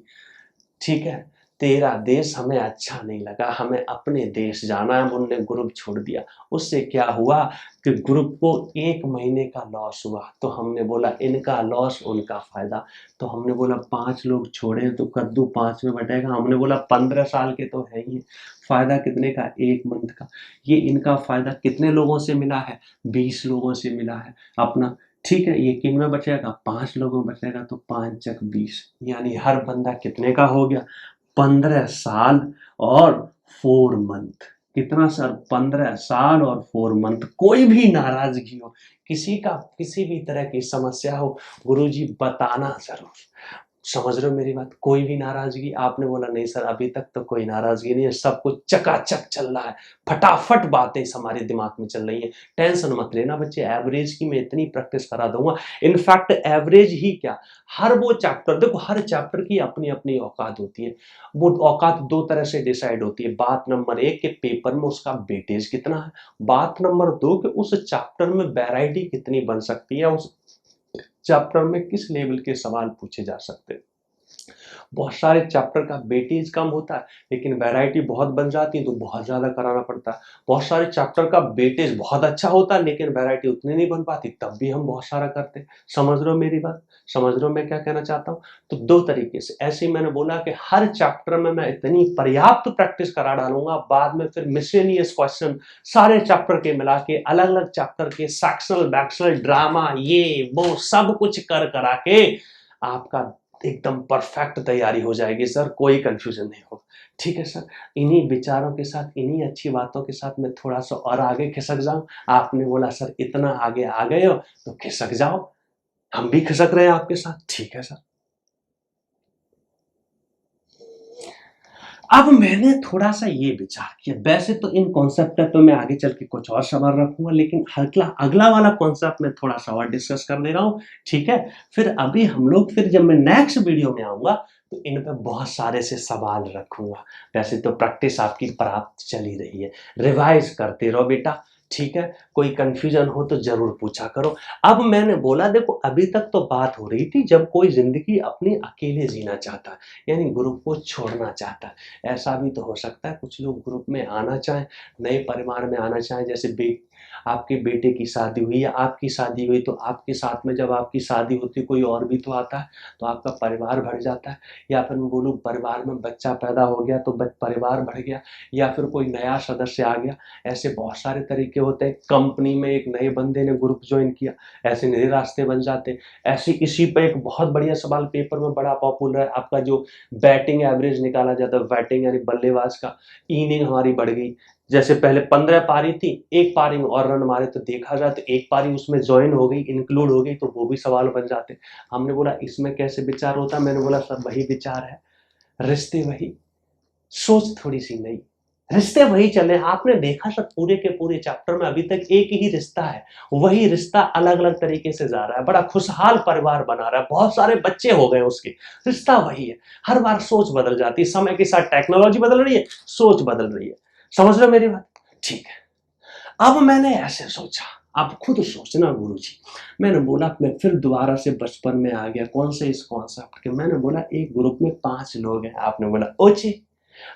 ठीक है, तेरा देश हमें अच्छा नहीं लगा, हमें अपने देश जाना है। उनने ग्रुप छोड़ दिया। उससे क्या हुआ कि ग्रुप को 1 महीने का लॉस हुआ। तो हमने बोला इनका लॉस उनका फायदा। तो हमने बोला 5 लोग छोड़े तो कद्दू 5 में बटेगा। हमने बोला 15 साल के तो है ही, फायदा कितने का? 1 मंथ का। ये इनका फायदा कितने लोगों से मिला है? 20 लोगों से मिला है अपना। ठीक है, ये किन में बचेगा? 5 लोगों में बचेगा। तो 5 जग 20, यानी हर बंदा कितने का हो गया? 15 साल और 4 मंथ। कितना सर? 15 साल और 4 मंथ। कोई भी नाराजगी हो, किसी का किसी भी तरह की समस्या हो, गुरुजी बताना जरूर। समझ रहे हो मेरी बात? कोई भी नाराजगी? आपने बोला नहीं सर अभी तक तो कोई नाराजगी नहीं है, सब कुछ चकाचक चल रहा है, फटाफट बातें हमारे दिमाग में चल रही है। टेंशन मत लेना बच्चे, एवरेज की मैं इतनी प्रैक्टिस करा दूंगा। इनफैक्ट एवरेज ही क्या, हर वो चैप्टर, देखो हर चैप्टर की अपनी अपनी औकात होती है। वो औकात 2 तरह से डिसाइड होती है। बात नंबर 1 के पेपर में उसका वेटेज कितना है, बात नंबर 2 के उस चैप्टर में वैरायटी कितनी बन सकती है, उस चैप्टर में किस लेवल के सवाल पूछे जा सकते हैं। बहुत सारे चैप्टर का वेटेज कम होता है लेकिन वैरायटी बहुत बन जाती है तो बहुत ज्यादा कराना पड़ता है। बहुत सारे चैप्टर का वेटेज बहुत अच्छा होता है लेकिन वैरायटी उतनी नहीं बन पाती, तब भी हम बहुत सारा करते हैं। समझ रहे हो मेरी बात? समझ रहे हो मैं क्या कहना चाहता हूँ? तो 2 तरीके से, ऐसे ही मैंने बोला कि हर चैप्टर में मैं इतनी पर्याप्त प्रैक्टिस करा डालूंगा, बाद में फिर मिसलेनियस क्वेश्चन सारे चैप्टर के मिला के, अलग अलग चैप्टर के सेक्शनल बैक्शनल ड्रामा ये वो सब कुछ कर करा के आपका एकदम परफेक्ट तैयारी हो जाएगी सर, कोई कंफ्यूजन नहीं होगा। ठीक है सर, इन्हीं विचारों के साथ, इन्हीं अच्छी बातों के साथ मैं थोड़ा सा और आगे खिसक जाऊं। आपने बोला सर इतना आगे आ गए हो तो खिसक जाओ, हम भी खिसक रहे हैं आपके साथ। ठीक है सर। अब मैंने थोड़ा सा ये विचार किया, वैसे तो इन कॉन्सेप्ट पे मैं आगे चल के कुछ और सवाल रखूंगा, लेकिन अगला अगला वाला कॉन्सेप्ट मैं थोड़ा सा और डिस्कस कर दे रहा हूँ। ठीक है, फिर अभी हम लोग, फिर जब मैं नेक्स्ट वीडियो में आऊंगा तो इन पे बहुत सारे से सवाल रखूंगा। वैसे तो प्रैक्टिस आपकी पर्याप्त चली रही है, रिवाइज करते रहो बेटा। ठीक है, कोई कंफ्यूजन हो तो जरूर पूछा करो। अब मैंने बोला देखो अभी तक तो बात हो रही थी जब कोई जिंदगी अपनी अकेले जीना चाहता है, यानी ग्रुप को छोड़ना चाहता है। ऐसा भी तो हो सकता है कुछ लोग ग्रुप में आना चाहें, नए परिवार में आना चाहें। जैसे आपके बेटे की शादी हुई या आपकी शादी हुई तो आपके साथ में जब आपकी शादी होती कोई और भी तो आता है, तो आपका परिवार बढ़ जाता है। या फिर मैं बोलूँ परिवार में बच्चा पैदा हो गया तो परिवार बढ़ गया, या फिर कोई नया सदस्य आ गया। ऐसे बहुत सारे तरीके होते हैं। कंपनी में एक नए बंदे ने ग्रुप ज्वाइन किया, ऐसे नए रास्ते बन जाते हैं। ऐसे इसी पे एक बहुत बढ़िया सवाल पेपर में बड़ा पॉपुलर है, आपका जो बैटिंग एवरेज निकाला जाता है, बैटिंग यानी बल्लेबाज का, इनिंग हमारी बढ़ गई। जैसे पहले 15 पारी थी, एक पारी में और रन मारे तो देखा जाए तो एक पारी उसमें ज्वाइन हो गई, इंक्लूड हो गई, तो वो भी सवाल बन जाते। हमने बोला इसमें कैसे विचार होता है? मैंने बोला सर वही विचार है, रिश्ते वही, सोच थोड़ी सी नहीं, रिश्ते वही चले। आपने देखा सर पूरे के पूरे चैप्टर में अभी तक एक ही रिश्ता है, वही रिश्ता अलग अलग तरीके से जा रहा है, बड़ा खुशहाल परिवार बना रहा है, बहुत सारे बच्चे हो गए उसके, रिश्ता वही है। हर बार सोच बदल जाती है, समय के साथ टेक्नोलॉजी बदल रही है, सोच बदल रही है। समझ रहे हो मेरी बात? ठीक है। अब मैंने ऐसे सोचा, आप खुद सोचना गुरुजी। मैंने बोला, मैं फिर दोबारा से बचपन में आ गया, कौन से इस कॉन्सेप्ट के। मैंने बोला एक ग्रुप में 5 लोग हैं। आपने बोला ओके।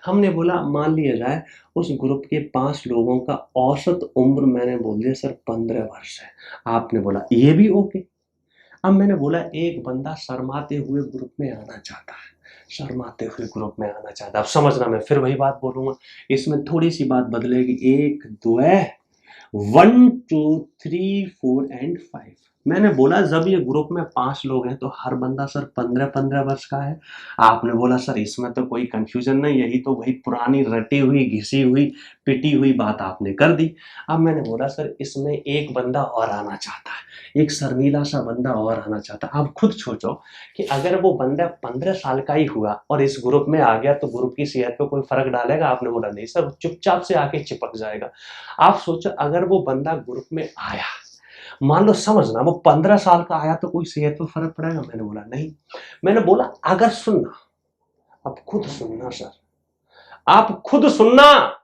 हमने बोला मान लिया जाए उस ग्रुप के 5 लोगों का औसत उम्र, मैंने बोल दिया सर 15 वर्ष है। आपने बोला ये भी ओके। अब मैंने बोला एक बंदा शर्माते हुए ग्रुप में आना चाहता है, शर्माते हुए ग्रुप में आना चाहता है। अब समझना, मैं फिर वही बात बोलूंगा, इसमें थोड़ी सी बात बदलेगी। 1 2 1 2 3 4 एंड 5। मैंने बोला जब ये ग्रुप में 5 लोग हैं तो हर बंदा सर 15-15 वर्ष का है। आपने बोला सर इसमें तो कोई कंफ्यूजन नहीं, यही तो वही पुरानी रटी हुई घिसी हुई पिटी हुई बात आपने कर दी। अब मैंने बोला सर इसमें एक बंदा और आना चाहता है, एक शर्मीला सा बंदा और आना चाहता है। आप खुद सोचो कि अगर वो बंदा 15 साल का ही हुआ और इस ग्रुप में आ गया तो ग्रुप की सेहत पे कोई फर्क डालेगा? आपने बोला नहीं सर, चुपचाप से आके चिपक जाएगा। आप सोचो अगर वो बंदा ग्रुप में आया, मान लो समझना वो 15 साल का आया तो कोई सेहत पर फर्क पड़ेगा? मैंने बोला नहीं। मैंने बोला अगर सुनना, अब खुद सुनना सर, आप खुद सुनना,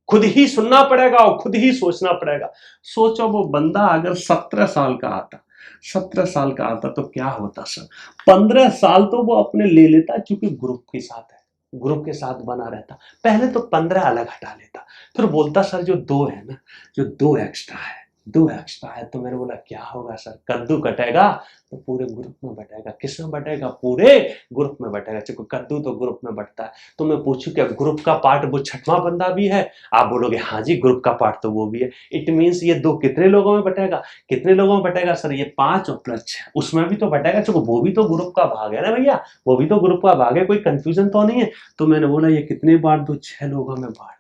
खुद ही सुनना पड़ेगा और खुद ही सोचना पड़ेगा। सोचो वो बंदा अगर 17 साल का आता, 17 साल का आता तो क्या होता सर? 15 साल तो वो अपने ले लेता क्योंकि ग्रुप के साथ है, ग्रुप के साथ बना रहता। पहले तो 15 अलग हटा लेता, फिर बोलता सर जो 2 है ना, जो 2 एक्स्ट्रा है, 2 एक्स्ट्रा है। तो मैंने बोला क्या होगा सर? कद्दू कटेगा तो पूरे ग्रुप में बटेगा। किस में बटेगा? पूरे ग्रुप में बटेगा, क्योंकि कद्दू तो ग्रुप में बटता है। तो मैं पूछूं क्या ग्रुप का पार्ट वो 6वां बंदा भी है? आप बोलोगे हाँ जी ग्रुप का पार्ट तो वो भी है। इट मीन्स ये 2 कितने लोगों में बटेगा? कितने लोगों में बटेगा सर? ये 5 और प्लस 6 उसमें भी तो बटेगा, क्योंकि वो भी तो ग्रुप का भाग है ना भैया, वो भी तो ग्रुप का भाग है, कोई कंफ्यूजन तो नहीं है। तो मैंने बोला ये कितने बार दो? 6 लोगों में बांट दो।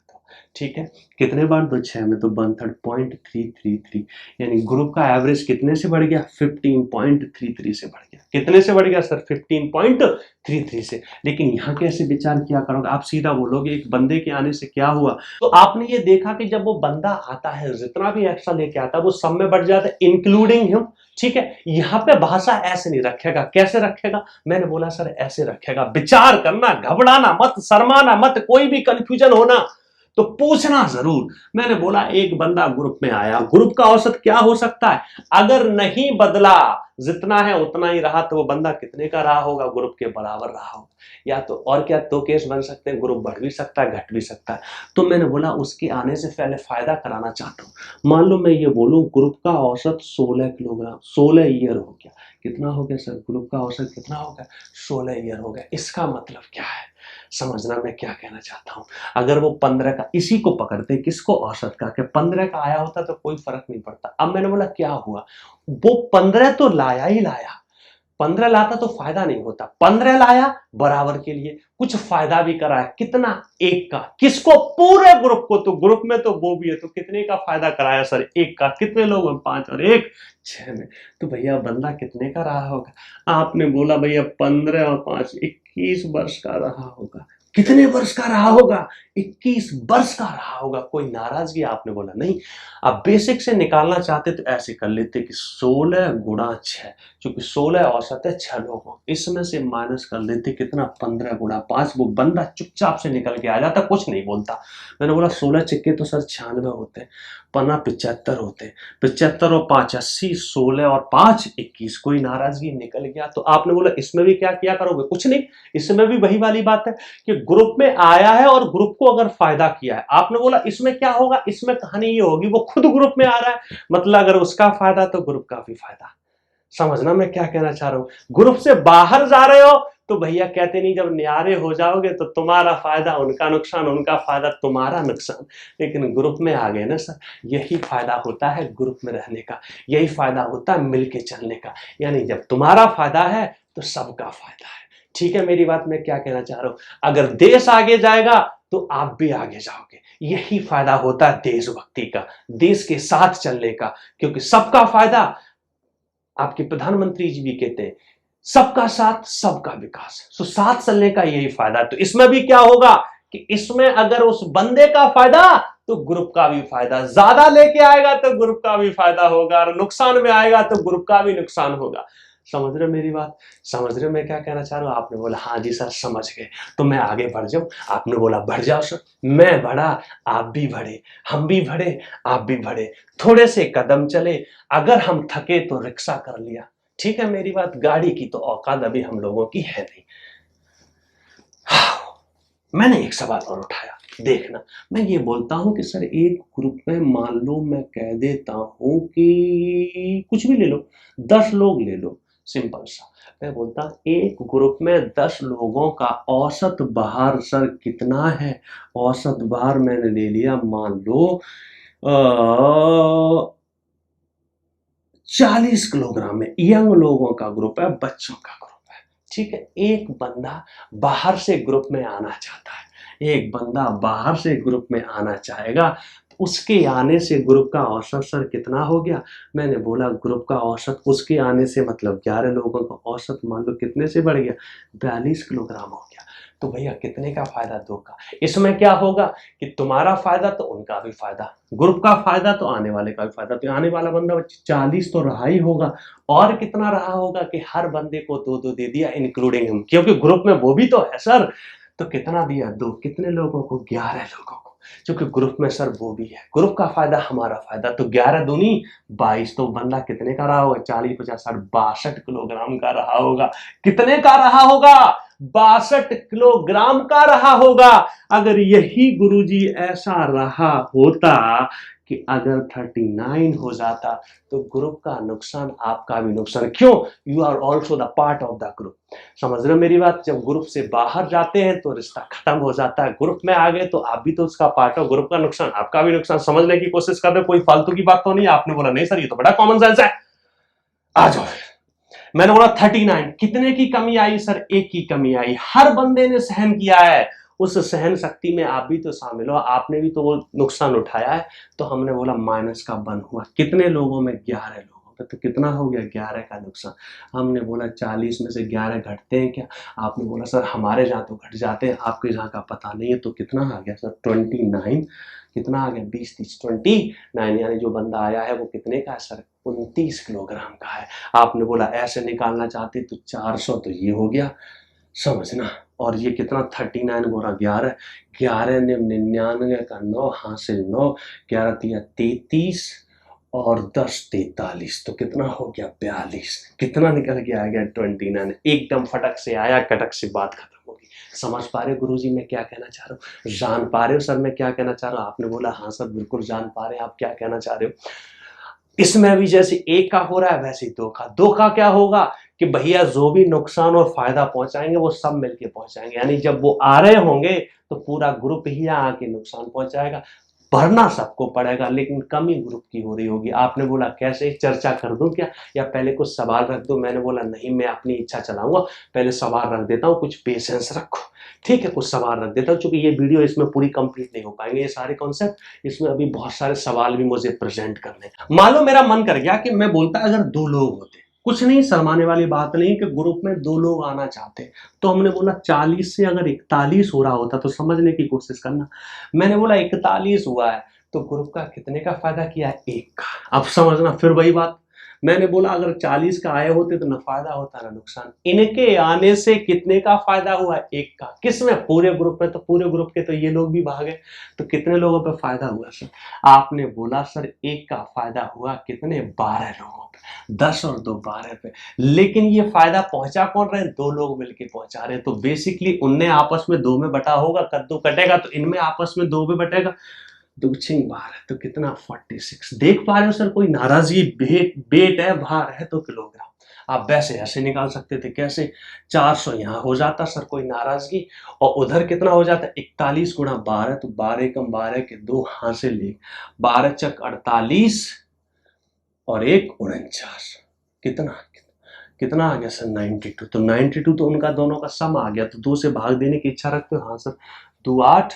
ठीक है, कितने बार दो? 6 में। तो 1/3.333, यानी ग्रुप का एवरेज कितने से बढ़ गया? 15.33 से बढ़ गया। कितने से बढ़ गया सर? 15.33 से। लेकिन यहाँ कैसे विचार किया करोगे? आप सीधा बोलोगे एक बंदे के आने से क्या हुआ? तो आपने ये देखा कि जब वो बंदा आता है, जितना भी एक्स्ट्रा लेके आता है वो सब में बढ़ जाता है, इंक्लूडिंग हिम। ठीक है, यहाँ पे भाषा ऐसे नहीं रखेगा। कैसे रखेगा? मैंने बोला सर ऐसे रखेगा। विचार करना, घबराना मत, शर्माना मत, कोई भी कंफ्यूजन होना तो पूछना जरूर। मैंने बोला एक बंदा ग्रुप में आया, ग्रुप का औसत क्या हो सकता है? अगर नहीं बदला, जितना है उतना ही रहा, तो वो बंदा कितने का रहा होगा? ग्रुप के बराबर रहा होगा। या तो और क्या, दो केस बन सकते हैं, ग्रुप बढ़ भी सकता है, घट भी सकता है। तो मैंने बोला उसके आने से पहले फायदा कराना चाहता हूं। मान लो मैं ये बोलूं ग्रुप का औसत 16 किलोग्राम, 16 ईयर हो गया। कितना हो गया सर? ग्रुप का औसत कितना हो गया? 16 ईयर हो गया। इसका मतलब क्या है? समझना मैं क्या कहना चाहता हूं। अगर वो 15 का, इसी को पकड़ते किसको? औसत का, कि 15 का आया होता तो कोई फर्क नहीं पड़ता। अब मैंने बोला क्या हुआ? वो 15 तो लाया ही लाया, 15 लाता तो फायदा नहीं होता, 15 लाया बराबर के लिए, कुछ फायदा भी कराया। कितना? 1 का। किसको? पूरे ग्रुप को। तो ग्रुप में तो वो भी है, तो कितने का फायदा कराया सर? 1 का। कितने लोग हैं? 5 और 1 6 में। तो भैया बंदा कितने का रहा होगा? आपने बोला भैया 15 और 5 21 वर्ष का रहा होगा। कितने वर्ष का रहा होगा? 21 वर्ष का रहा होगा। कोई नाराजगी? आपने बोला नहीं। अब बेसिक से निकालना चाहते तो ऐसे कर लेते कि 16 गुणा 6, क्योंकि 16 औसत है 6 लोगों, इसमें से माइनस कर लेते कितना? 15 गुणा 5। वो बंदा चुपचाप से निकल के आ जाता, कुछ नहीं बोलता। मैंने बोला 16 चिक्के तो सर 96 होते हैं, 75 होते हैं, 75 और 5 80, 16 और 5 21। कोई नाराजगी? निकल गया। तो आपने बोला इसमें भी क्या किया करोगे? कुछ नहीं, इसमें भी वही वाली बात है कि ग्रुप में आया है और ग्रुप को अगर फायदा किया है। आपने बोला इसमें क्या होगा? इसमें कहानी ये होगी वो खुद ग्रुप में आ रहा है, मतलब अगर उसका फायदा तो ग्रुप का भी फायदा। समझना मैं क्या कहना चाह रहा हूं। ग्रुप से बाहर जा रहे हो तो भैया कहते नहीं जब न्यारे हो जाओगे तो तुम्हारा फायदा उनका नुकसान, उनका फायदा तुम्हारा नुकसान। लेकिन ग्रुप में आ गए ना सर, यही फायदा होता है ग्रुप में रहने का, यही फायदा होता है मिलके चलने का। यानी जब तुम्हारा फायदा है तो सबका फायदा है। ठीक है, मेरी बात मैं क्या कहना चाह रहा हूं। अगर देश आगे जाएगा तो आप भी आगे जाओगे। यही फायदा होता है देशभक्ति का, देश के साथ चलने का, क्योंकि सबका फायदा। आपके प्रधानमंत्री जी भी कहते हैं सबका साथ सबका विकास। सो साथ चलने का यही फायदा। तो इसमें भी क्या होगा कि इसमें अगर उस बंदे का फायदा तो ग्रुप का भी फायदा, ज्यादा लेके आएगा तो ग्रुप का भी फायदा होगा, और नुकसान में आएगा तो ग्रुप का भी नुकसान होगा। समझ रहे हो मेरी बात? समझ रहे हो मैं क्या कहना चाह रहा हूँ? आपने बोला हाँ जी सर समझ गए, तो मैं आगे बढ़ जाऊं? आपने बोला बढ़ जाओ सर। मैं बढ़ा, आप भी बढ़े, हम भी बढ़े, आप भी बढ़े, थोड़े से कदम चले, अगर हम थके तो रिक्शा कर लिया। ठीक है मेरी बात? गाड़ी की तो औकात अभी हम लोगों की है नहीं। मैंने एक सवाल और उठाया, देखना, मैं ये बोलता हूं कि सर एक ग्रुप में मान लो मैं कह देता हूं कि कुछ भी ले लो, 10 लोग ले लो, सिंपल सा। मैं बोलता एक ग्रुप में 10 लोगों का औसत भार सर कितना है? औसत भार मैंने ले लिया मान लो 40 किलोग्राम में। यंग लोगों का ग्रुप है, बच्चों का ग्रुप है। ठीक है, एक बंदा बाहर से ग्रुप में आना चाहता है, एक बंदा बाहर से ग्रुप में आना चाहेगा, तो उसके आने से ग्रुप का औसत सर कितना हो गया? मैंने बोला ग्रुप का औसत उसके आने से मतलब 11 लोगों का औसत मान लो कितने से बढ़ गया? 42 किलोग्राम हो गया। तो भैया कितने का फायदा? 2 का। इसमें क्या होगा कि तुम्हारा फायदा तो उनका भी फायदा, ग्रुप का फायदा तो आने वाले का भी फायदा, तो आने वाला बंदा 40 तो रहा ही होगा, और कितना रहा होगा कि हर बंदे को 2-2 दे दिया इंक्लूडिंग हम, क्योंकि ग्रुप में वो भी तो है सर। तो कितना दिया? 2। कितने लोगों को? 11 लोगों को, क्योंकि ग्रुप में सर वो भी है, ग्रुप का फायदा हमारा फायदा, तो 11 दूनी 22। तो बंदा कितने का रहा होगा? 40 50 60 62 किलोग्राम का रहा होगा। कितने का रहा होगा? 62 किलोग्राम का रहा होगा। अगर यही गुरुजी ऐसा रहा होता कि अगर 39 हो जाता तो ग्रुप का नुकसान आपका भी नुकसान। क्यों? You are also the part of the group. समझ रहे हो मेरी बात? जब ग्रुप से बाहर जाते हैं तो रिश्ता खत्म हो जाता है, ग्रुप में आ गए तो आप भी तो उसका पार्ट हो, ग्रुप का नुकसान आपका भी नुकसान। समझने की कोशिश कर रहे हो, कोई फालतू की बात तो नहीं। आपने बोला नहीं सर ये तो बड़ा कॉमन सेंस है। आ जाओ। मैंने बोला 39, कितने की कमी आई सर? 1 की कमी आई। हर बंदे ने सहन किया है, उस सहन शक्ति में आप भी तो शामिल हो, आपने भी तो वो नुकसान उठाया है। तो हमने बोला माइनस का 1 हुआ, कितने लोगों में? 11 लोगों में। तो कितना हो गया? 11 का नुकसान। हमने बोला 40 में से 11 घटते हैं क्या? आपने बोला सर हमारे जहाँ तो घट जाते हैं, आपके जहाँ का पता नहीं है। तो कितना आ गया सर? 29। कितना आ गया? 20 30 29, यानी जो बंदा आया है वो कितने का है सर? 29 किलोग्राम का है। आपने बोला ऐसे निकालना चाहते तो 400, तो ये हो गया, समझना। और ये कितना? 39 गोरा 11, 11 ने 99 का 9 हासिल 9, 11 तिया 33 और 10 43, तो कितना हो गया? 42। कितना निकल के आ गया? 29। एकदम फटक से आया, कटक से बात खत्म होगी। समझ पा रहे हो गुरुजी मैं क्या कहना चाह रहा हूँ? जान पा रहे हो सर मैं क्या कहना चाह रहा हूँ? आपने बोला हाँ सर बिल्कुल जान पा रहे हैं आप क्या कहना चाह रहे हो। इसमें भी जैसे 1 का हो रहा है वैसे ही 2 का। 2 का क्या होगा कि भैया जो भी नुकसान और फायदा पहुंचाएंगे वो सब मिलके पहुंचाएंगे, यानी जब वो आ रहे होंगे तो पूरा ग्रुप ही आके नुकसान पहुंचाएगा। भरना सबको पड़ेगा, लेकिन कमी ग्रुप की हो रही होगी। आपने बोला कैसे? चर्चा कर दूं क्या, या पहले कुछ सवाल रख दूं? मैंने बोला नहीं, मैं अपनी इच्छा चलाऊंगा, पहले सवाल रख देता हूं, कुछ पेशेंस रखो। ठीक है, कुछ सवाल रख देता हूं, क्योंकि ये वीडियो इसमें पूरी कंप्लीट नहीं हो पाएंगे ये सारे कॉन्सेप्ट, इसमें अभी बहुत सारे सवाल भी मुझे प्रेजेंट करने। मान लो मेरा मन कर गया कि मैं बोलता अगर 2 लोग होते, कुछ नहीं शर्माने वाली बात नहीं कि ग्रुप में 2 लोग आना चाहते, तो हमने बोला 40 से अगर 41 हो रहा होता तो समझने की कोशिश करना। मैंने बोला 41 हुआ है तो ग्रुप का कितने का फायदा किया है? 1 का। अब समझना फिर वही बात, मैंने बोला अगर 40 का आए होते तो ना फायदा होता ना नुकसान। इनके आने से कितने का फायदा हुआ? 1 का। किसमें? पूरे ग्रुप में। तो पूरे ग्रुप के तो ये लोग भी भागे, तो कितने लोगों पे फायदा हुआ सर? आपने बोला सर 1 का फायदा हुआ कितने? 12 लोगों पे। 10 और 2 12 पे। लेकिन ये फायदा पहुंचा कौन रहे? 2 लोग मिलके पहुंचा रहे हैं। तो बेसिकली उनने आपस में 2 में बटा होगा, कद्दू कटेगा तो इनमें आपस में 2 में बटेगा। दुगछिंग 12 तो कितना? 46। देख पा रहे हो सर? कोई नाराजगी, बेट है, भार है तो किलोग्राम। आप वैसे ऐसे निकाल सकते थे, कैसे? 400 यहां हो जाता सर, कोई नाराजगी, और उधर कितना हो जाता? 41 गुणा 12, तो 12 कम 12 के 2 हासिल 1, 12 चक 48 और 1 49। कितना कितना आ गया सर? 92। तो 92 तो उनका दोनों का सम आ गया, तो 2 से भाग देने की इच्छा रखते हो? हाँ सर। 2 8,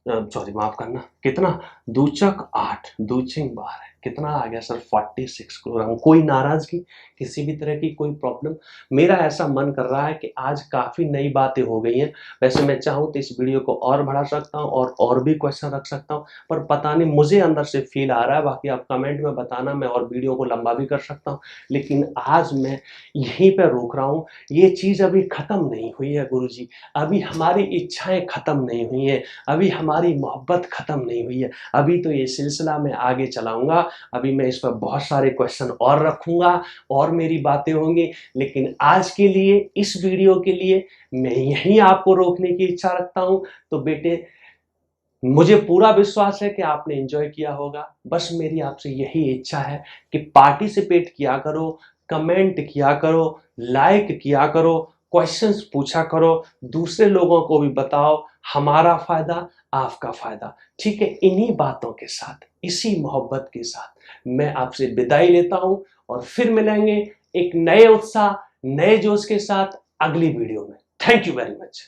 सॉरी माफ करना, कितना, दूचक 8, दूचिंग 12, कितना आ गया सर 46 किलोग्राम। कोई नाराजगी, किसी भी तरह की कोई प्रॉब्लम? मेरा ऐसा मन कर रहा है कि आज काफ़ी नई बातें हो गई हैं। वैसे मैं चाहूँ तो इस वीडियो को और बढ़ा सकता हूँ और भी क्वेश्चन रख सकता हूँ, पर पता नहीं मुझे अंदर से फील आ रहा है। बाकी आप कमेंट में बताना, मैं और वीडियो को लंबा भी कर सकता हूँ, लेकिन आज मैं यहीं पर रोक रहा हूँ। ये चीज़ अभी ख़त्म नहीं हुई है गुरुजी, अभी हमारी इच्छाएं ख़त्म नहीं हुई हैं, अभी हमारी मोहब्बत ख़त्म नहीं हुई है। अभी तो ये सिलसिला मैं आगे चलाऊंगा, अभी मैं इस पर बहुत सारे क्वेश्चन और रखूंगा और मेरी बातें होंगी, लेकिन आज के लिए, इस वीडियो के लिए मैं यहीं आपको रोकने की इच्छा रखता हूं। तो बेटे, मुझे पूरा विश्वास है कि आपने एंजॉय किया होगा। बस मेरी आपसे यही इच्छा है कि पार्टिसिपेट किया करो, कमेंट किया करो, लाइक किया करो, क्वेश्चंस पूछा करो, दूसरे लोगों को भी बताओ। हमारा फायदा, आपका फायदा। ठीक है, इन्हीं बातों के साथ, इसी मोहब्बत के साथ मैं आपसे विदाई लेता हूं और फिर मिलेंगे एक नए उत्साह, नए जोश के साथ अगली वीडियो में। Thank you very much.